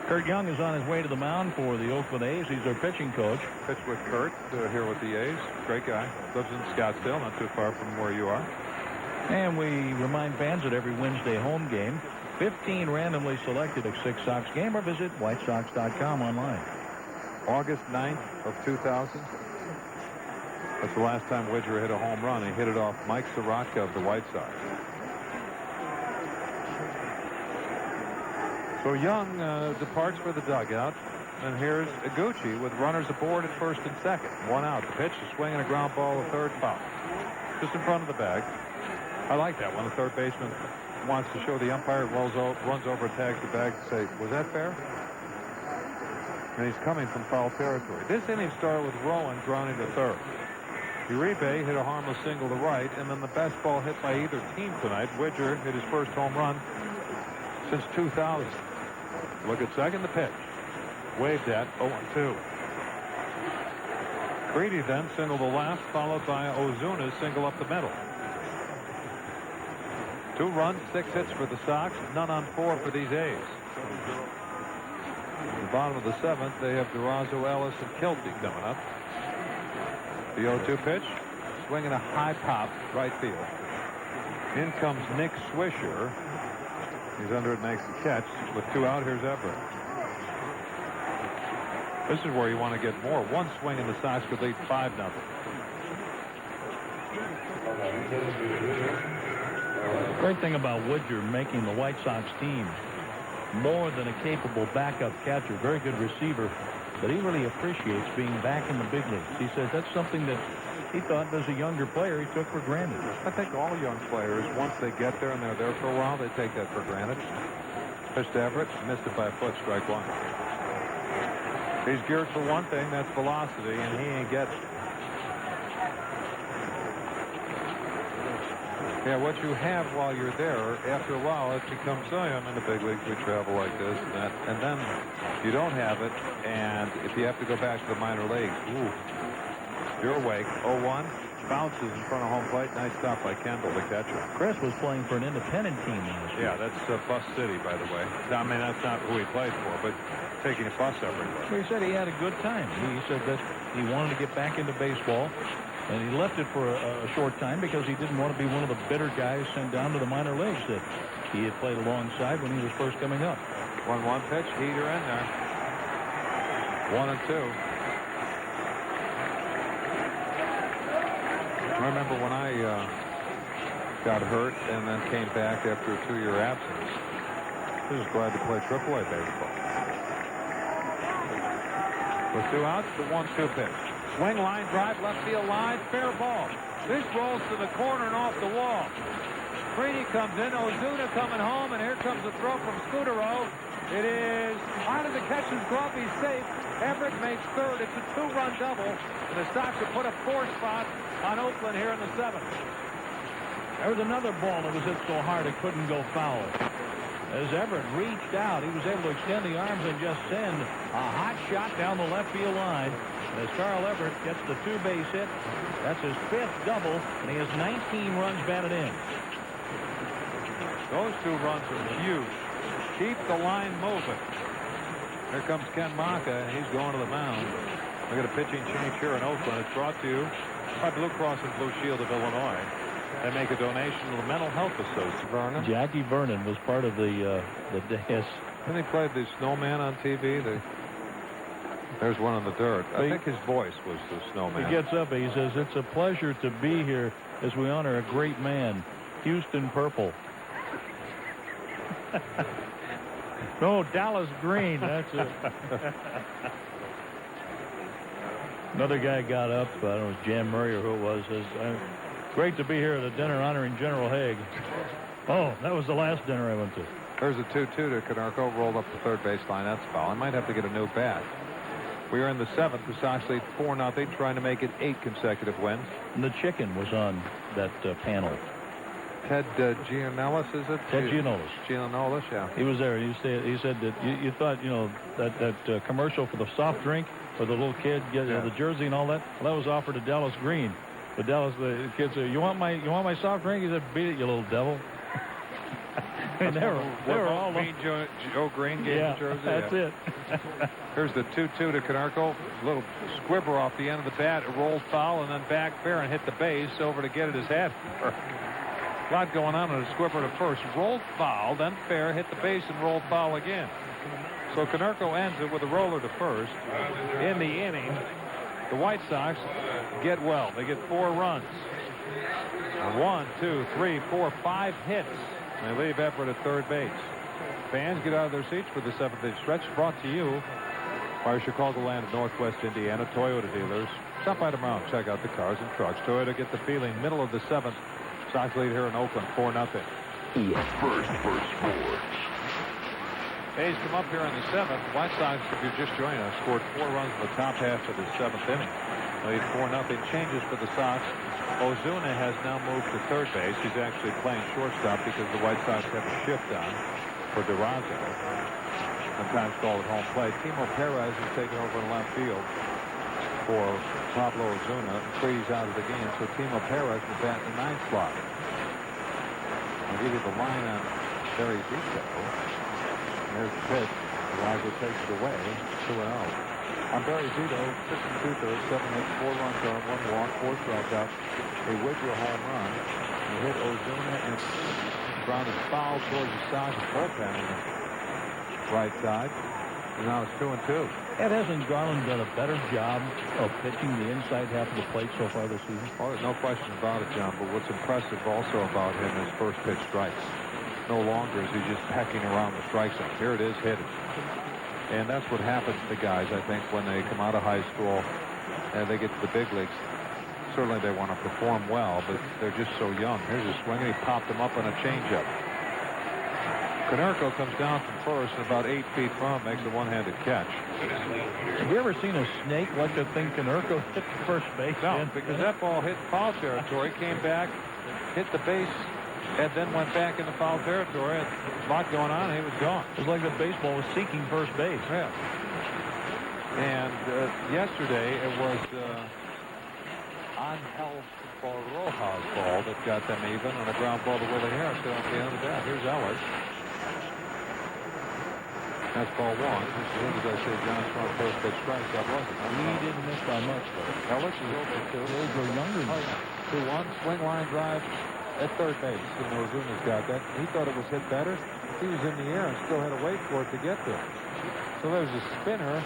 Kurt Young is on his way to the mound for the Oakland A's. He's their pitching coach. Pitched with Kurt here with the A's. Great guy. Lives in Scottsdale, not too far from where you are. And we remind fans that every Wednesday home game, 15 randomly selected at 6 Sox game, or visit whitesox.com online. August 9th of 2000. That's the last time Widger hit a home run. He hit it off Mike Soroka of the White Sox. So Young departs for the dugout. And here's Iguchi with runners aboard at first and second. One out. The pitch, a swing and a ground ball, a third foul. Just in front of the bag. I like that when the third baseman wants to show the umpire, runs over, tags the bag to say, was that fair? And he's coming from foul territory. This inning started with Rowan grounding to third. Uribe hit a harmless single to right, and then the best ball hit by either team tonight. Widger hit his first home run since 2000. Look at second, the pitch. Waved at 0-2. Greedy then single to left, followed by Ozuna's single up the middle. 2 runs, 6 hits for the Sox, none on 4 for these A's. At the bottom of the 7th, they have Durazo, Ellis, and Kilty coming up. The 0-2 pitch, swinging a high pop, right field. In comes Nick Swisher. He's under it, makes the catch. With 2 out, here's Everett. This is where you want to get more. One swing and the Sox could lead 5-0. Great thing about Widger making the White Sox team, more than a capable backup catcher, very good receiver, but he really appreciates being back in the big leagues. He says that's something that he thought as a younger player he took for granted. I think all young players, once they get there and they're there for a while, they take that for granted. Pitch to Everett, missed it by a foot, strike 1. He's geared for one thing, that's velocity, and he ain't getting it. Yeah, what you have while you're there, after a while, it becomes, oh yeah, I'm in the big leagues, we travel like this and that, and then you don't have it, and if you have to go back to the minor leagues, ooh, you're awake. 0-1, bounces in front of home plate, nice stop by Kendall, the catcher. Chris was playing for an independent team last year. Yeah, that's Bus City, by the way. I mean, that's not who he played for, but taking a bus everywhere. He said he had a good time. He said that he wanted to get back into baseball, and he left it for a short time because he didn't want to be one of the bitter guys sent down to the minor leagues that he had played alongside when he was first coming up. 1-1 pitch, heater in there. 1-2. I remember when I got hurt and then came back after a 2-year absence. I was glad to play AAA baseball. With 2 outs, the 1-2 pitch. Swing, line drive, left field line, fair ball. This rolls to the corner and off the wall. Greedy comes in, Ozuna coming home, and here comes a throw from Scudero. It is out of the catcher's glove. He's safe. Everett makes third. It's a 2-run double, and the Sox have put a 4 spot on Oakland here in the 7th. There was another ball that was hit so hard it couldn't go foul. As Everett reached out, he was able to extend the arms and just send a hot shot down the left field line. And as Carl Everett gets the 2-base hit, that's his 5th double, and he has 19 runs batted in. Those 2 runs are huge. Keep the line moving. Here comes Ken Maka, and he's going to the mound. We got a pitching change here in Oakland. It's brought to you by Blue Cross and Blue Shield of Illinois. They make a donation to the Mental Health Association. Vernon. Jackie Vernon was part of the dais. And they played the snowman on TV. There's one in the dirt. I think his voice was the snowman. He gets up, he says, it's a pleasure to be here as we honor a great man, Houston Purple. No, Dallas Green, that's it. Another guy got up, I don't know, it was Jan Murray or who it was, says, great to be here at a dinner honoring General Haig. Oh, that was the last dinner I went to. There's a 2-2 to Canerco, rolled up the third baseline. That's foul. I might have to get a new bat. We are in the 7th. The Sox lead 4-0, trying to make it 8 consecutive wins. And the chicken was on that panel. Ted Gianellis, is it? Ted Gianellis. Gianellis, yeah. He was there. He said that you thought, you know, that commercial for the soft drink for the little kid, the jersey and all that. Well, that was offered to Dallas Green. But the kid said, "You want my soft drink?" He said, "Beat it, you little devil." And they were all Mean Joe Green gave the jersey. That's it. Here's the 2-2 to Canerco. Little squibber off the end of the bat. It rolled foul and then back fair and hit the base. Over to get it his hat. A lot going on, and a squibber to first. Rolled foul, then fair, hit the base, and rolled foul again. So Konerko ends it with a roller to first. In the inning, the White Sox get well. They get 4 runs. 1, 2, 3, 4, 5 hits. And they leave Everett at third base. Fans get out of their seats for the 7th-inning stretch. Brought to you by Chicagoland of Northwest Indiana Toyota dealers. Stop by tomorrow and check out the cars and trucks. Toyota, get the feeling. Middle of the 7th. Sox lead here in Oakland, 4-0. First Sports. A's come up here in the 7th. White Sox, if you're just joining us, scored 4 runs in the top half of the 7th inning. Lead 4-0. Changes for the Sox. Ozuna has now moved to third base. He's actually playing shortstop because the White Sox have a shift on for Durazo. Sometimes called at home plate. Timo Perez is taking over in left field for Pablo Ozuna. Freeze out of the game, so Timo Perez will bat in the 9th slot. I'll give you the line on Barry Zito. There's the pitch. Durazo takes it away. 2-0. On Barry Zito, 6 2/3, 7 hits, 4 runs on, 1 walk, 4 strikeouts, a Widger home run. He hit Ozuna and grounded foul towards the Sox bullpen on the right side. And now it's 2-2. Ed, hasn't Garland done a better job of pitching the inside half of the plate so far this season? Oh, there's no question about it, John. But what's impressive also about him is first pitch strikes. No longer is he just pecking around the strike zone. Here it is, hit it. And that's what happens to guys, I think, when they come out of high school and they get to the big leagues. Certainly they want to perform well, but they're just so young. Here's a swing, and he popped him up on a changeup. Konerko comes down from first and about 8 feet from him, makes a one-handed catch. Have you ever seen a snake like the thing Konerko hit the first base? No, because that ball hit foul territory, came back, hit the base, and then went back into foul territory. A lot going on, and he was gone. It was like the baseball was seeking first base. Yeah. And yesterday it was Angel Rojas ball that got them even, and a ground ball to Willie Harris at the end of the bat. Here's Ellis. That's ball 1. As soon as I say John Strong first pitch strike, that wasn't. He didn't miss by much, though. Ellis is over 2. Those were younger. Oh, yeah. 2-1, swing line drive at third base. And Ozuna's got that. He thought it was hit better. He was in the air and still had to wait for it to get there. So there's a spinner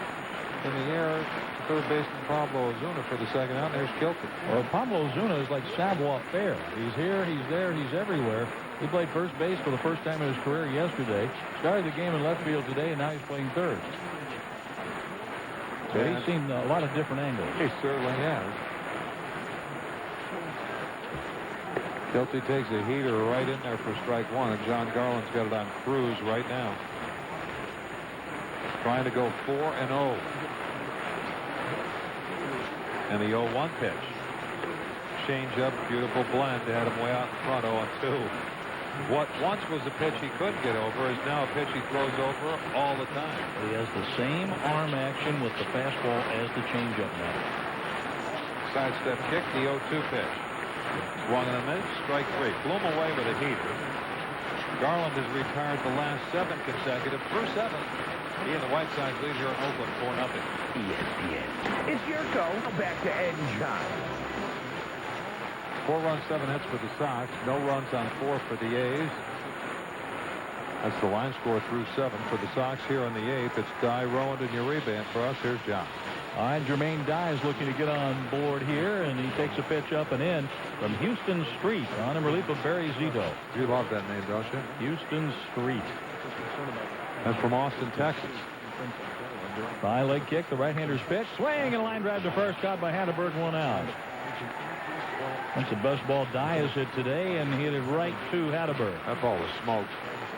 in the air to third baseman Pablo Ozuna for the second out. There's Kilton. Well, Pablo Ozuna is like savoir faire. He's here, he's there, he's everywhere. He played first base for the first time in his career yesterday. Started the game in left field today, and now he's playing third. So he's seen a lot of different angles. He certainly has. Kilty takes a heater right in there for strike 1, and John Garland's got it on cruise right now. Trying to go 4-0. And the 0-1 pitch. Change up, beautiful blend. They had him way out in front, 0-2. What once was a pitch he couldn't get over is now a pitch he throws over all the time. He has the same arm action with the fastball as the changeup now. Sidestep kick, the 0-2 pitch. Swung and a miss, strike 3. Blew him away with a heater. Garland has retired the last 7 consecutive through 7. He and the White Sox lead here in Oakland 4-0. ESPN. It's your go. Back to Ed and John. 4 runs, 7 hits for the Sox. No runs on 4 for the A's. That's the line score through 7 for the Sox here in the 8th. It's Dye, Rowan, and Uribe. And for us, here's John. All right, Jermaine Dye is looking to get on board here, and he takes a pitch up and in from Houston Street on in relief of Barry Zito. You love that name, don't you? Houston Street. And from Austin, Texas. High leg kick, the right-hander's pitch. Swing and a line drive to first, caught by Hatteberg, 1 out. That's the best ball Dye has hit today, and he hit it right to Hatteberg. That ball was smoked.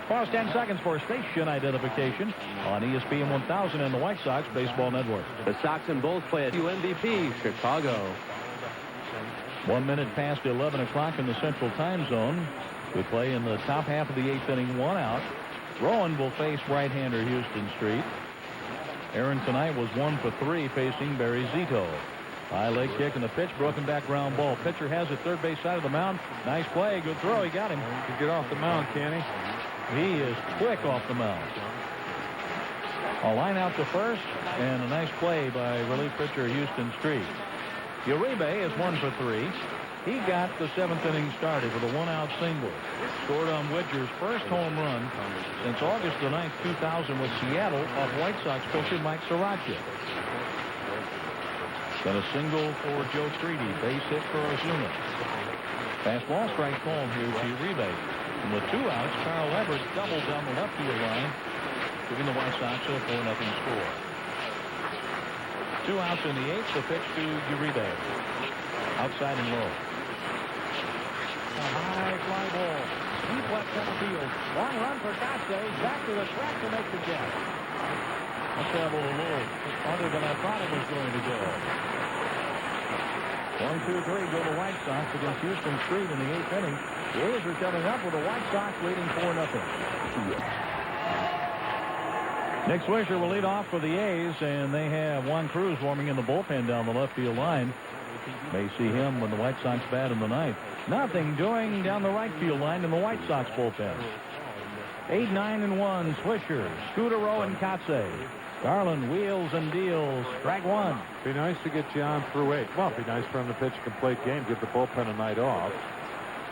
Pause 10 seconds for station identification on ESPN 1000 and the White Sox Baseball Network. The Sox and Bulls play at UNDP, Chicago. 1 minute past 11 o'clock in the Central Time Zone. We play in the top half of the 8th inning, 1 out. Rowan will face right-hander Houston Street. Aaron tonight was 1 for 3 facing Barry Zito. High leg kick and the pitch, broken back ground ball. Pitcher has it third base side of the mound. Nice play, good throw. He got him. He can get off the mound, can he? He is quick off the mound. A line out to first, and a nice play by relief pitcher Houston Street. Uribe is 1 for 3. He got the 7th inning started with a 1-out single. Scored on Widger's first home run since August the 9th, 2000 with Seattle off White Sox pitcher Mike Sriracha. Then a single for Joe Treaty. Base hit for Ozuna. Fastball strike called here to Uribe. And with 2 outs, Carl Everett doubled down the left field line, giving the White Sox a 4-0 score. 2 outs in the 8th. The pitch to Uribe. Outside and low. A high fly ball. Deep left center field. Long run for Gotze. Back to the track to make the catch. A travel a little farther than I thought it was going to go. 1-2-3 go the White Sox against Houston Street in the 8th inning. The A's are coming up with the White Sox leading 4-0. Nick Swisher will lead off for the A's, and they have Juan Cruz warming in the bullpen down the left field line. May see him when the White Sox bat in the 9th. Nothing doing down the right field line in the White Sox bullpen. 8, 9, and 1. Swisher, Scudero, and Kotze. Garland wheels and deals. Strike 1. Be nice to get John through 8. Well, it'd be nice for him to pitch a complete game, give the bullpen a night off.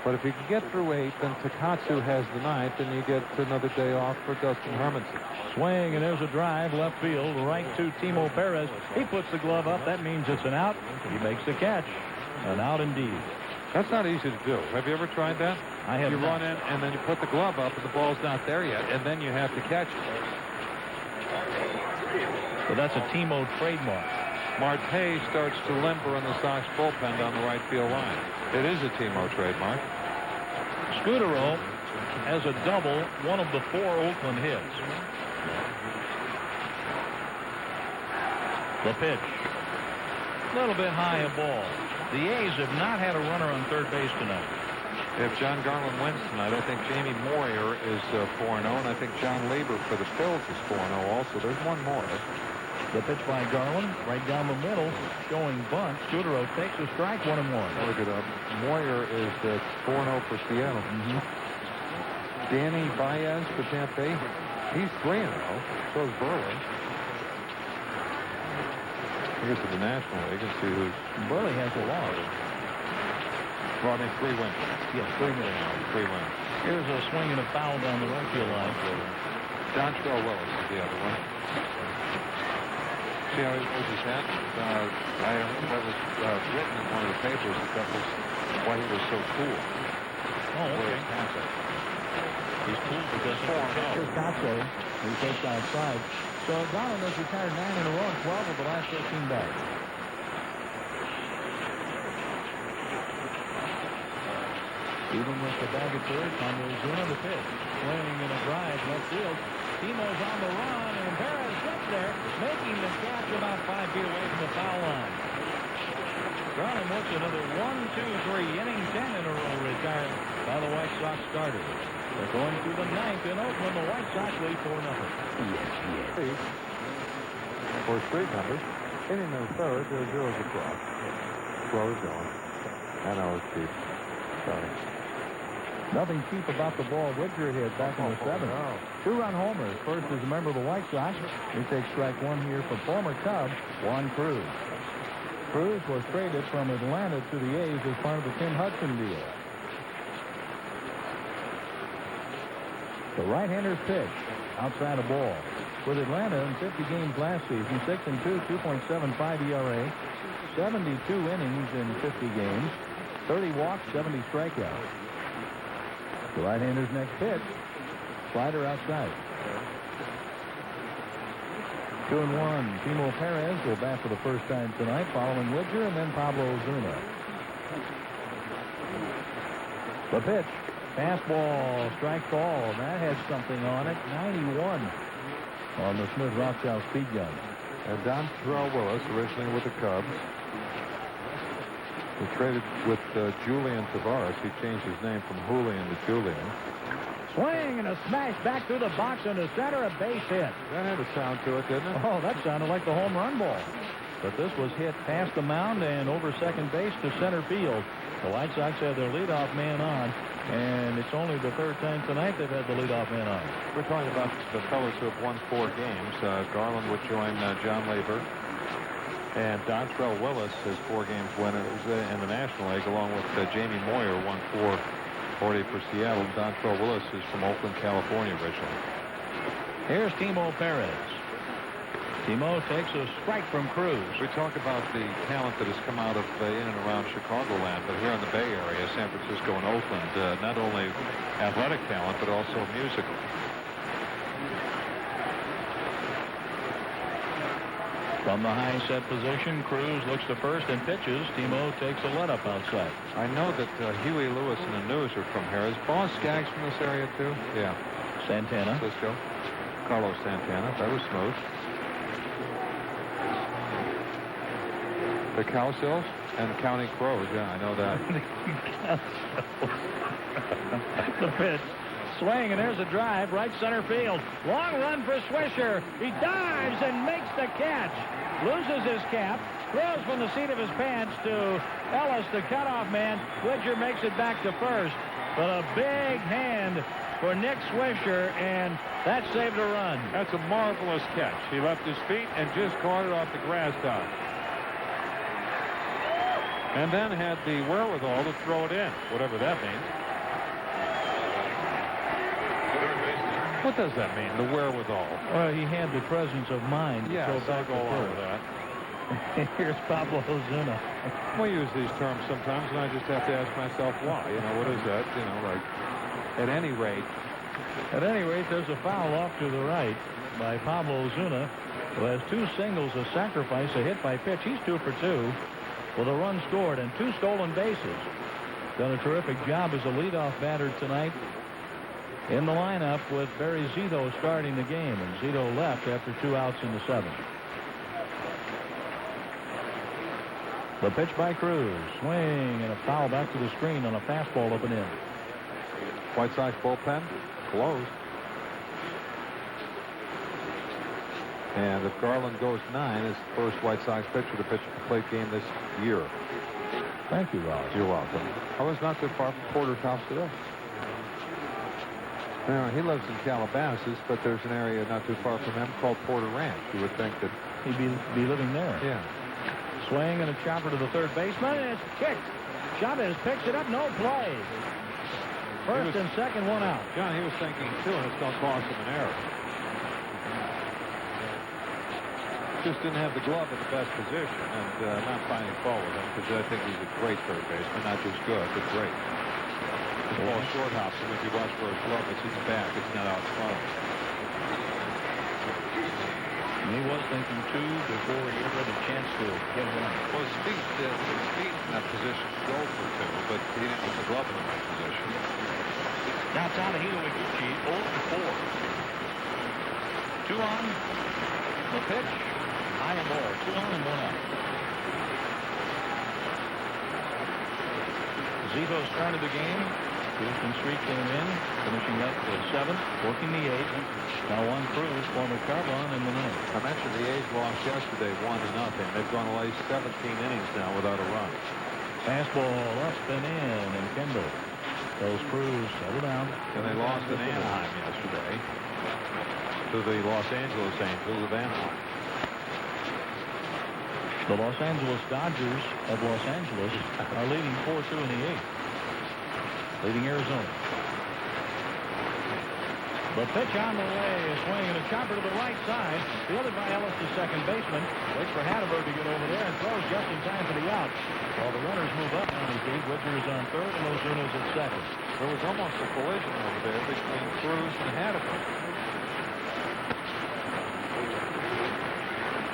But if you can get through 8, then Takatsu has the 9th, and you get another day off for Dustin Hermanson. Swing, and there's a drive left field right to Timo Perez. He puts the glove up. That means it's an out. He makes the catch. An out indeed. That's not easy to do. Have you ever tried that? I have. You run in, and then you put the glove up, and the ball's not there yet, and then you have to catch it. So that's a Timo trademark. Marte starts to limber in the Sox bullpen down the right field line. It is a Timo trademark. Scudero has a double, one of the 4 Oakland hits. The pitch. A little bit high a ball. The A's have not had a runner on third base tonight. If John Garland wins tonight, I think Jamie Moyer is 4-0, and I think John Lieber for the Phils is 4-0 also. There's one more. The pitch by Garland, right down the middle, showing bunt. Scudero takes a strike, 1-1. Look it up. Moyer is 4-0 for Seattle. Danny Baez for Tampa Bay. He's 3-0. So is Burley. Here's to the National League and see who's... Burley has a loss. Well, I mean, 3 wins. Yes, 3 wins. Here's a swing and a foul down the right field line. Dontrell Willis is the other one. See how he was his hat? That was written in one of the papers that was why he was so cool. Oh, okay. He's cool because here's Kotze. He takes outside. So Garland has retired 9 in a row and 12 of the last 13 bats. Even with the bag of third, Ozuna the pitch. Swing and a drive left field. Timo's on the run, and Perez gets there, making the catch about 5 feet away from the foul line. Garland wants another 1-2-3 inning, 10 in a row retired by the White Sox starter. They're going to the 9th in Oakland. The White Sox lead 4-0. For straight numbers, inning and third, there's zeros across. Slow is going. I know it's cheap. Sorry. Nothing cheap about the ball Widger hit back in the 7th. 2-run homers. First is a member of the White Sox. He takes strike 1 here for former Cub Juan Cruz. Cruz was traded from Atlanta to the A's as part of the Tim Hudson deal. The right-hander's pitch. Outside a ball. With Atlanta in 50 games last season, 6-2, 2.75 ERA, 72 innings in 50 games, 30 walks, 70 strikeouts. The right-hander's next pitch. Slider outside. 2-1. Timo Perez will bat for the first time tonight, following Widger and then Pablo Ozuna. The pitch. Fastball, strike ball. That has something on it. 91 on the Smith Rothschild speed gun. And Dontrell Willis, originally with the Cubs. He traded with Julian Tavares. He changed his name from Julian to Julian. Swing and a smash back through the box into center, a base hit. That had a sound to it, didn't it? Oh, that sounded like the home run ball. But this was hit past the mound and over second base to center field. The White Sox have their leadoff man on, and it's only the 3rd time tonight they've had the leadoff man on. We're talking about the fellows who have won 4 games. Garland would join John Lieber And Dontrell Willis has 4 games winners in the National League, along with Jamie Moyer, won 440 for Seattle. Dontrell Willis is from Oakland, California originally. Here's Timo Perez. Timo takes a strike from Cruz. We talk about the talent that has come out of in and around Chicagoland, but here in the Bay Area, San Francisco and Oakland, not only athletic talent, but also musical. From the high set position, Cruz looks to first and pitches. Timo takes a let up outside. I know that Huey Lewis and the News are from here. Is Boss Skaggs from this area too? Yeah. Santana. Cisco. Carlos Santana. That was smooth. The Cowsills and County Crows. Yeah, I know that. The pitch. Swing, and there's a drive, right center field. Long run for Swisher. He dives and makes the catch. Loses his cap. Throws from the seat of his pants to Ellis, the cutoff man. Widger makes it back to first. But a big hand for Nick Swisher, and that saved a run. That's a marvelous catch. He left his feet and just caught it off the grass top. And then had the wherewithal to throw it in, whatever that means. What does that mean, the wherewithal? Well, he had the presence of mind to throw back go along with that. Here's Pablo Ozuna. We use these terms sometimes, and I just have to ask myself why. You know, what is that? You know, like, at any rate. At any rate, there's a foul off to the right by Pablo Ozuna, who has 2 singles, a sacrifice, a hit by pitch. He's 2 for 2 with a run scored and 2 stolen bases. Done a terrific job as a leadoff batter tonight. In the lineup with Barry Zito starting the game, and Zito left after 2 outs in the 7th. The pitch by Cruz. Swing and a foul back to the screen on a fastball up and in. White Sox bullpen closed. And if Garland goes 9, it's the first White Sox pitcher to pitch a complete game this year. Thank you, Ross. You're welcome. I was not too far from Porter's house today. Now, he lives in Calabasas, but there's an area not too far from him called Porter Ranch. You would think that he'd be living there. Yeah. Swing and a chopper to the third baseman, and it's kicked. Chavez picks it up, no play. First and second, 1 out. John, he was thinking too, and it's going to cost him an error. Just didn't have the glove in the best position, and not finding fault with him, because I think he's a great third baseman, not just good, but great. The ball short hops, and if you watch for his glove, it's in the back, it's not out front. And he was thinking too before he ever had a chance to get one. Well, his feet in that position go for 2, but he didn't put the glove in the right position. Now Tadahito Iguchi, 0 for 4. 2 on. The pitch. High and low. 2 on and 1 out. Zito started the game. Houston Street came in, finishing up the 7th, working the 8th. Now 1 Cruz, former Carbon in the 9th. I mentioned the A's lost yesterday 1-0. They've gone at least 17 innings now without a run. Fastball up and in, and Kendall tells Cruz settle down. And they lost in Anaheim yesterday to the Los Angeles Angels of Anaheim. The Los Angeles Dodgers of Los Angeles are leading 4-2 in the 8th. Leading Arizona. The pitch on the way, a swing and a chopper to the right side. Fielded by Ellis, the second baseman. Waits for Hatterberg to get over there and throws just in time for the out. While the runners move up on his feet, Widger is on third and Ozuna's at second. There was almost a collision over there between Cruz and Hatterberg.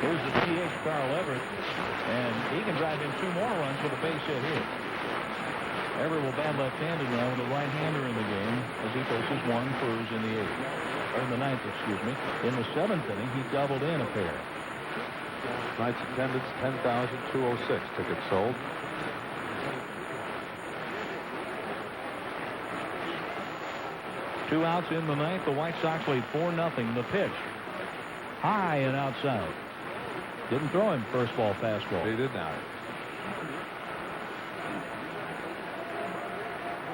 Here's the DH, Carl Everett, and he can drive in 2 more runs with a base hit here. Everett will bat left-handed now with a right-hander in the game as he faces 1 Cruz in the 8th. Or in the 9th, excuse me. In the 7th inning, he doubled in a pair. Tonight's attendance, 10,206 tickets sold. Two outs in the 9th. The White Sox lead 4-0. The pitch. High and outside. Didn't throw him first ball fastball. He did not.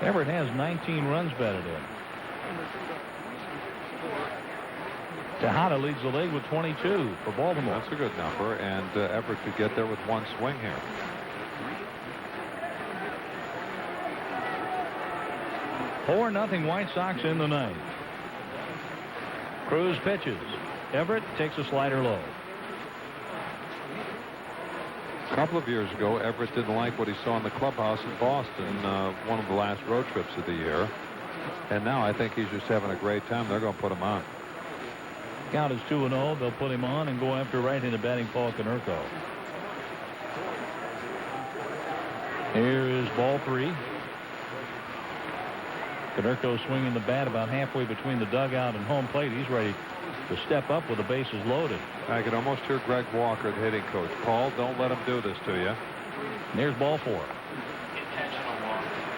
Everett has 19 runs batted in. Tejada leads the league with 22 for Baltimore. That's a good number, and Everett could get there with one swing here. Four nothing White Sox in the ninth. Cruz pitches. Everett takes a slider low. A couple of years ago, Everett didn't like what he saw in the clubhouse in Boston, one of the last road trips of the year. And now I think he's just having a great time. They're going to put him on. Count is 2-0. They'll put him on and go after right-handed batting Paul Konerko. Here is ball 3. Konerko swinging the bat about halfway between the dugout and home plate. He's ready to step up with the bases loaded. I can almost hear Greg Walker, the hitting coach. Paul, don't let him do this to you. And there's ball 4. Did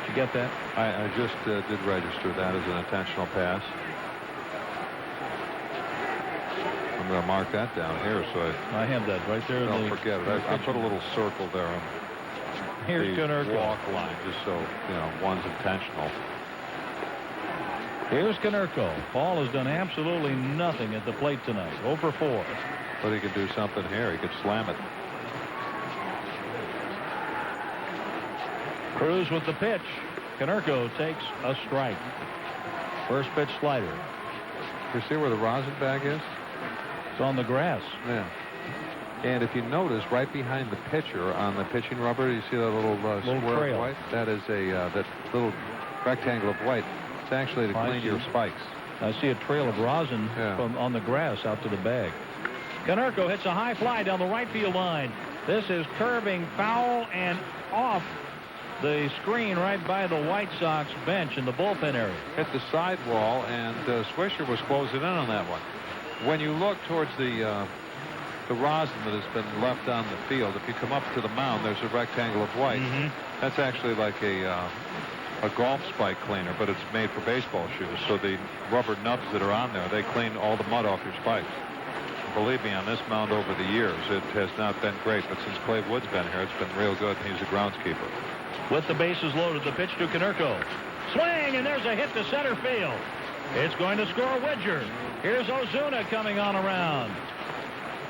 you get that? I just did register that as an intentional pass. I'm going to mark that down here so I have that right there. Don't forget it. I put a little circle there on here's the Konerko. walk line just so you know one's intentional. Here's Konerko. Paul has done absolutely nothing at the plate tonight. 0 for 4. But he could do something here. He could slam it. Cruz with the pitch. Konerko takes a strike. First pitch slider. You see where the rosin bag is? It's on the grass. Yeah. And if you notice, right behind the pitcher on the pitching rubber, you see that little square trail. of white? That is that little rectangle of white. It's actually to clean your spikes. I see a trail of rosin from on the grass out to the bag. Konerko hits a high fly down the right field line. This is curving foul and off the screen right by the White Sox bench in the bullpen area. Hit the sidewall, and Swisher was closing in on that one. When you look towards the rosin that has been left on the field, if you come up to the mound, there's a rectangle of white. That's actually like a golf spike cleaner, but it's made for baseball shoes. So the rubber nubs that are on there, they clean all the mud off your spikes. Believe me, on this mound over the years, it has not been great, but since Clay Wood's been here, it's been real good. He's a groundskeeper. With the bases loaded, the pitch to Konerko. Swing, and there's a hit to center field. It's going to score Widger. Here's Ozuna coming on around.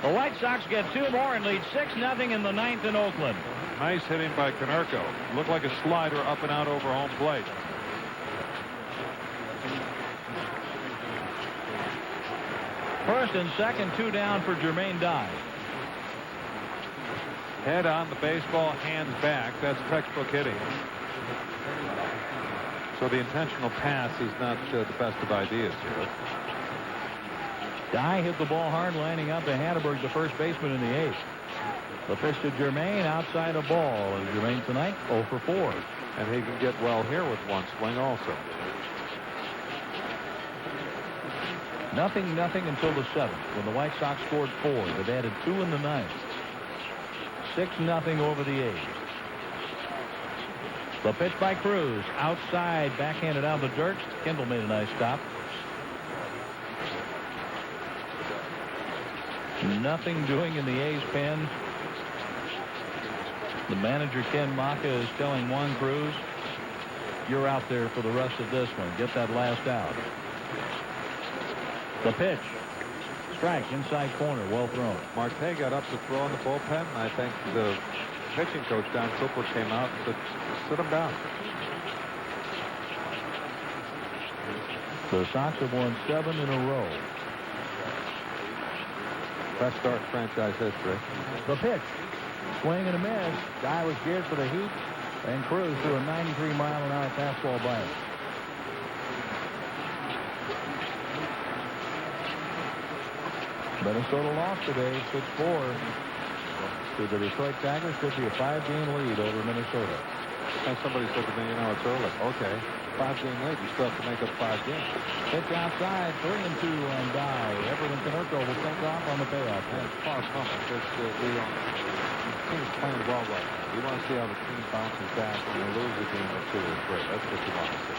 The White Sox get 2 more and lead 6-0 in the ninth in Oakland. Nice hitting by Konerko. Looked like a slider up and out over home plate. First and second, 2 down for Jermaine Dye. Head on the baseball, hands back. That's textbook hitting. So the intentional pass is not the best of ideas here. Dye hit the ball hard, landing up to Hatterberg, the first baseman in the 8th. The pitch to Jermaine outside a ball. And Jermaine tonight 0 for 4. And he can get well here with one swing also. 0-0 until the 7th when the White Sox scored 4. They've added 2 in the 9th. 6-0 over the A's. The pitch by Cruz outside, backhanded out of the dirt. Kendall made a nice stop. Nothing doing in the A's pen. The manager, Ken Maka, is telling Juan Cruz, you're out there for the rest of this one. Get that last out. The pitch. Strike inside corner. Well thrown. Marte got up to throw in the bullpen, and I think the pitching coach, Don Cooper, came out and said, sit him down. The Sox have won 7 in a row. Best start in franchise history. The pitch. Swing and a miss. Guy was geared for the heat, and Cruz threw a 93-mile-an-hour fastball by it. Minnesota lost today, 6-4 to the Detroit Tigers. Could be a 5-game lead over Minnesota. And somebody said to me, you know, it's early. Okay, 5-game lead. You still have to make up 5 games. Pitch outside, 3-2 on Dye. Everett and Konerko will take off on the payoff. That's far from it. The team's playing well right now. You want to see how the team bounces back when they lose a game or 2 or 3. That's what you want to see.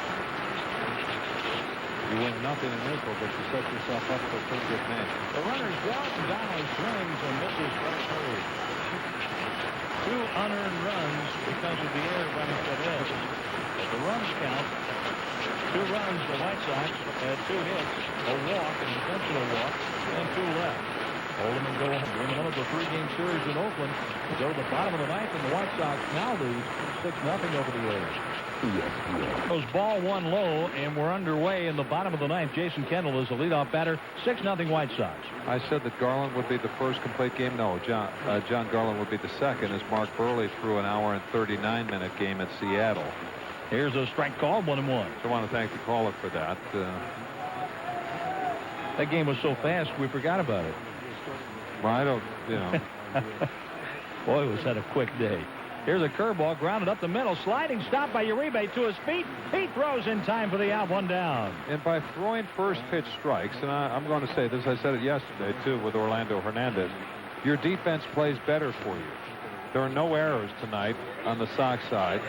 You win nothing in April, but you set yourself up for a pretty good match. The runner's out, and Dye swings and misses for 3. 2 unearned runs because of the error by Chavez. But the runs count. 2 runs, the White Sox had 2 hits, a walk, an intentional walk, and 2 left. Hold them and go home. In one of the 3-game series in Oakland, go to the bottom of the ninth, and the White Sox now lose 6-0 over the A's. Goes ball 1 low, and we're underway in the bottom of the ninth. Jason Kendall is the leadoff batter. 6-0 White Sox. I said that Garland would be the first complete game. No, John Garland would be the second, as Mark Burley threw an hour and 39-minute game at Seattle. Here's a strike call, 1-1. So I want to thank the caller for that. That game was so fast, we forgot about it. Well, I don't, you know. Boy, was that a quick day. Here's a curveball grounded up the middle. Sliding stop by Uribe to his feet. He throws in time for the out, 1 down. And by throwing first pitch strikes, and I'm going to say this, I said it yesterday, too, with Orlando Hernandez, your defense plays better for you. There are no errors tonight on the Sox side.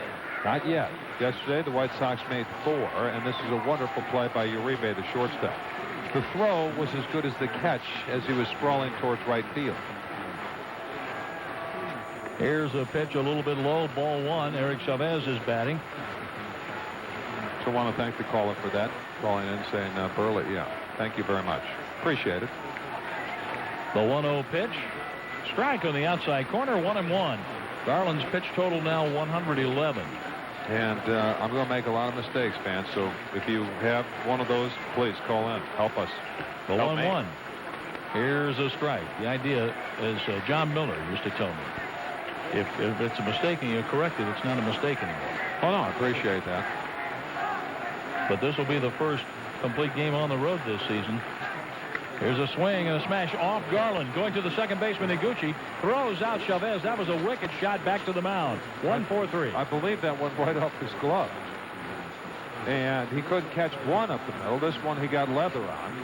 Not yet. Yesterday, the White Sox made 4, and this is a wonderful play by Uribe, the shortstop. The throw was as good as the catch as he was sprawling towards right field. Here's a pitch a little bit low, ball 1. Eric Chavez is batting. So I want to thank the caller for that, calling in saying, Burley, yeah, thank you very much. Appreciate it. The 1-0 pitch. Strike on the outside corner, 1-1. Garland's pitch total now 111. And I'm going to make a lot of mistakes, fans. So if you have one of those, please call in. Help us. The 1-1. Here's a strike. The idea, as John Miller used to tell me, if it's a mistake and you correct it, it's not a mistake anymore. Oh, no, I appreciate that. But this will be the first complete game on the road this season. Here's a swing and a smash off Garland. Going to the second baseman, Iguchi. Throws out Chavez. That was a wicked shot back to the mound. 1-4-3. I believe that went right off his glove. And he couldn't catch one up the middle. This one he got leather on.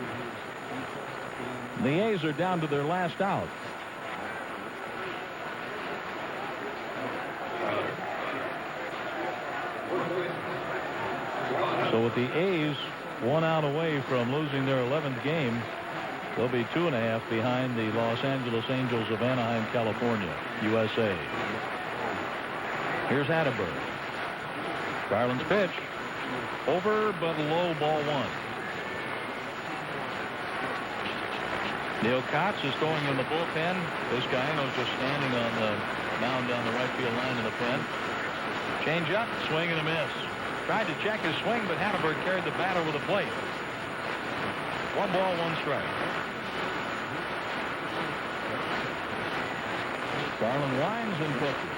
The A's are down to their last out. So with the A's 1 out away from losing their 11th game, they'll be 2.5 behind the Los Angeles Angels of Anaheim, California, USA. Here's Atterbury. Garland's pitch. Over, but low, ball 1. Neil Kotz is going in the bullpen. This guy was just standing on the mound down the right field line in the pen. Change up, swing and a miss. Tried to check his swing, but Hannaford carried the bat over the plate. 1 ball, 1 strike. Garland winds and pitches.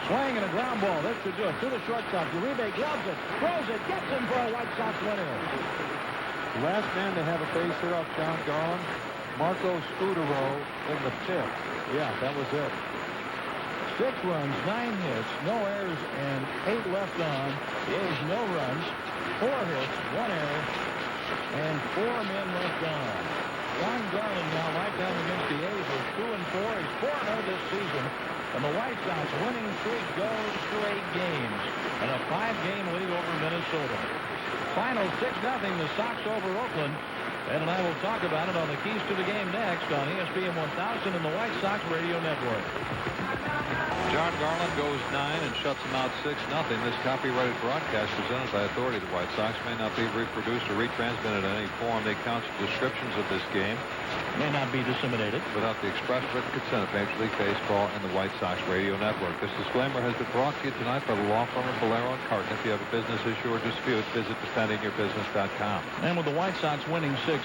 Swing and a ground ball. That should do it. To the shortstop. Uribe gloves it, throws it, gets him for a White Sox winner. Last man to have a base hit off John Garland, Marco Scudero in the 5th. Yeah, that was it. 6 runs, 9 hits, no errors, and 8 left on. The A's no runs, 4 hits, 1 error, and 4 men left on. John Garland now right down against the A's is 2-4. He's 4-0 this season. And the White Sox winning streak goes to 8 games and a 5-game lead over Minnesota. Final 6-0, the Sox over Oakland. Ed and I will talk about it on the Keys to the Game next on ESPN 1000 and the White Sox Radio Network. John Garland goes 9 and shuts them out 6-0. This copyrighted broadcast presented by authority of the White Sox may not be reproduced or retransmitted in any form. They count descriptions of this game may not be disseminated without the express written consent of Major League Baseball and the White Sox Radio Network. This disclaimer has been brought to you tonight by the law firm of Valero & Carton. If you have a business issue or dispute, visit defendingyourbusiness.com. And with the White Sox winning 6-0,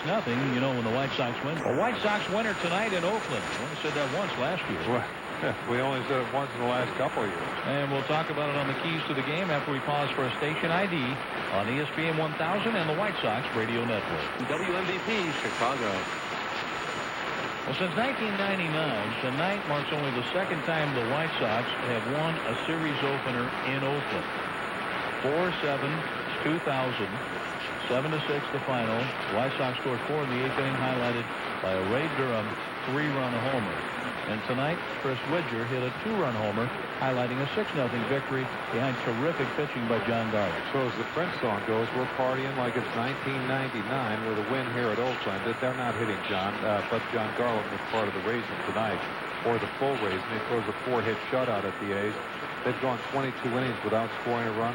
you know when the White Sox win. A White Sox winner tonight in Oakland. We only said that once last year. Well, we only said it once in the last couple of years. And we'll talk about it on the Keys to the Game after we pause for a station ID on ESPN 1000 and the White Sox Radio Network. WMVP, Chicago. Well, since 1999, tonight marks only the second time the White Sox have won a series opener in Oakland. 4-7, 2000, 7-6 the final. White Sox scored 4 in the 8th inning, highlighted by a Ray Durham 3-run homer. And tonight, Chris Widger hit a 2-run homer, highlighting a 6-0 victory behind terrific pitching by John Garland. So as the Prince song goes, we're partying like it's 1999 with a win here at Oakland. They're not hitting John, but John Garland was part of the reason tonight. or the full reason. He throws a 4-hit shutout at the A's. They've gone 22 innings without scoring a run.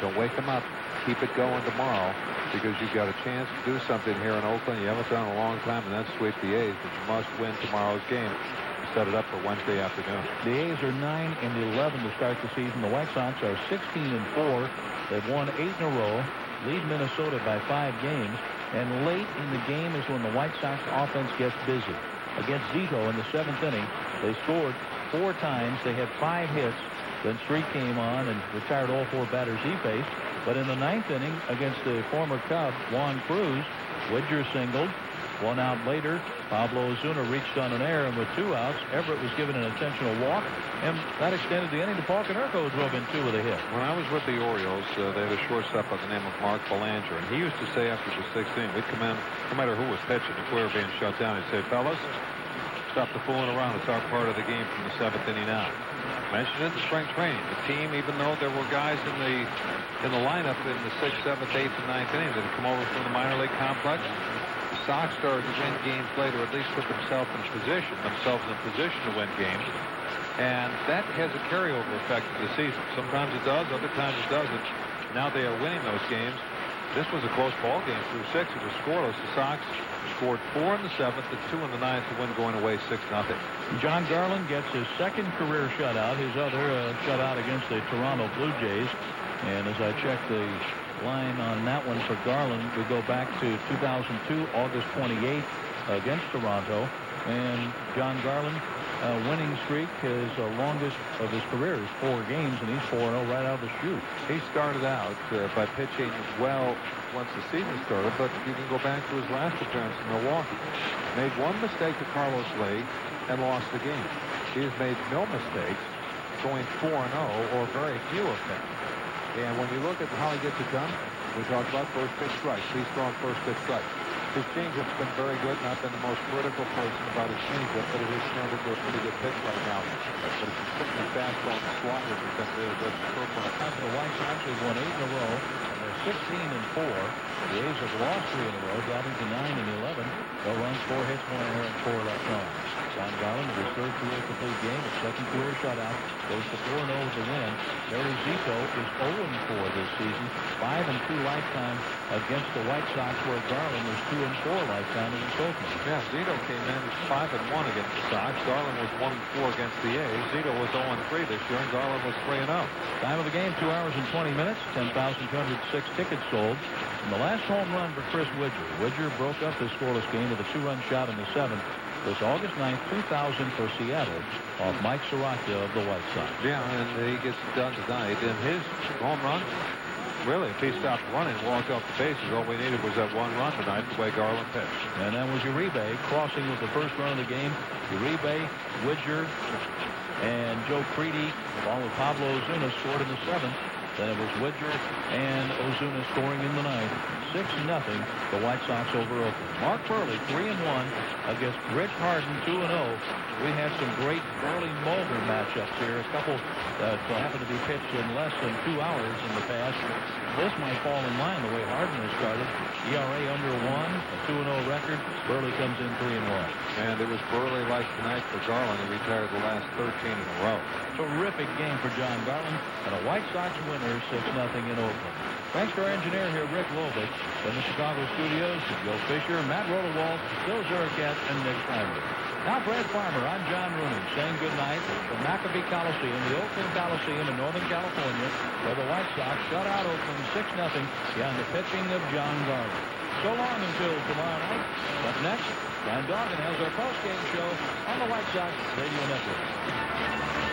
Don't wake them up. Keep it going tomorrow, because you've got a chance to do something here in Oakland you haven't done in a long time, and that's sweep the A's. But you must win tomorrow's game to set it up for Wednesday afternoon. The A's are 9-11 to start the season. The White Sox are 16-4. They've won 8 in a row, lead Minnesota by 5 games, and late in the game is when the White Sox offense gets busy. Against Zito in the 7th inning, they scored 4 times. They had 5 hits. Then Street came on and retired all 4 batters he faced. But in the 9th inning against the former Cub, Juan Cruz, Widger singled. 1 out later, Pablo Ozuna reached on an error, and with 2 outs, Everett was given an intentional walk, and that extended the inning to Paul Konerko drove in 2 with a hit. When I was with the Orioles, they had a shortstop by the name of Mark Belanger, and he used to say after the 6th inning, we'd come in, no matter who was pitching, if we were being shut down, he'd say, fellas, stop the fooling around. It's our part of the game from the 7th inning out. Mentioned it in spring training. The team, even though there were guys in the lineup in the 6th, 7th, 8th, and 9th inning that had come over from the minor league complex, the Sox started to win games later, at least put themselves in position to win games. And that has a carryover effect to the season. Sometimes it does, other times it doesn't. Now they are winning those games. This was a close ball game through 6. It was scoreless. The Sox scored 4 in the 7th and 2 in the 9th to win, going away 6-0. John Garland gets his 2nd career shutout, his other shutout against the Toronto Blue Jays. And as I check the line on that one for Garland, we go back to 2002, August 28th against Toronto. And John Garland, winning streak, his longest of his career is 4 games, and he's 4-0 right out of the chute. He started out by pitching well once the season started, but you can go back to his last appearance in Milwaukee. Made 1 mistake to Carlos Lee and lost the game. He has made no mistakes, going 4-0, or very few of them. And when you look at how he gets it done, we talked about first pitch strike. He's throwing first pitch strike. His changeup's been very good. Not been the most critical person about his changeup, but it has turned into a pretty good pitch right now. But it's certainly fastball and slider has been really good. The White Sox have won 8 in a row, and they're 16-4. The A's have lost 3 in a row, dropping to 9-11. No runs, 4 hits, 1 error, and 4 left on. John Garland, his 3rd career complete game, his 2nd career shutout, goes to 4-0 with the win. Larry Zito is 0-4 this season, 5-2 lifetime against the White Sox, where Garland was 2-4 lifetime against Oakland. Yeah, Zito came in 5-1 against the Sox. Garland was 1-4 against the A's. Zito was 0-3 this year, and Garland was 3-0. Time of the game, 2 hours and 20 minutes. 10,206 tickets sold. And the last home run for Chris Widger. Widger broke up his scoreless game with a 2-run shot in the 7th. This August 9th, 2000 for Seattle off Mike Soroka of the White Sox. Yeah, and he gets it done tonight. And his home run, really, if he stopped running, walked off the bases, all we needed was that 1 run tonight, the way Garland pitched. And that was Uribe crossing with the first run of the game. Uribe, Widger, and Joe Creedy, along with Pablo Ozuna, scored in the 7th. Then it was Widger and Ozuna scoring in the 9th. 6-0, the White Sox over Oakland. Mark Burley, 3-1 against Rich Harden, 2-0. We had some great Burley-Mulder matchups here. A couple that happened to be pitched in less than 2 hours in the past. This might fall in line the way Harden has started. ERA under 1, a 2-0 record. Burley comes in 3-1. And it was Burley like tonight for Garland. He retired the last 13 in a row. Terrific game for John Garland, and a White Sox winner, 6-0 in Oakland. Thanks to our engineer here, Rick Lovich. From the Chicago studios, to Joe Fisher, Matt Rodewald, Bill Zurikat, and Nick Schreiber. Now, Brad Farmer, I'm John Rooney, saying goodnight from Maccabee Coliseum, the Oakland Coliseum in Northern California, where the White Sox shut out Oakland 6-0 behind the pitching of John Garland. So long until tomorrow night. Up next, Brian Doggan has our post-game show on the White Sox Radio Network.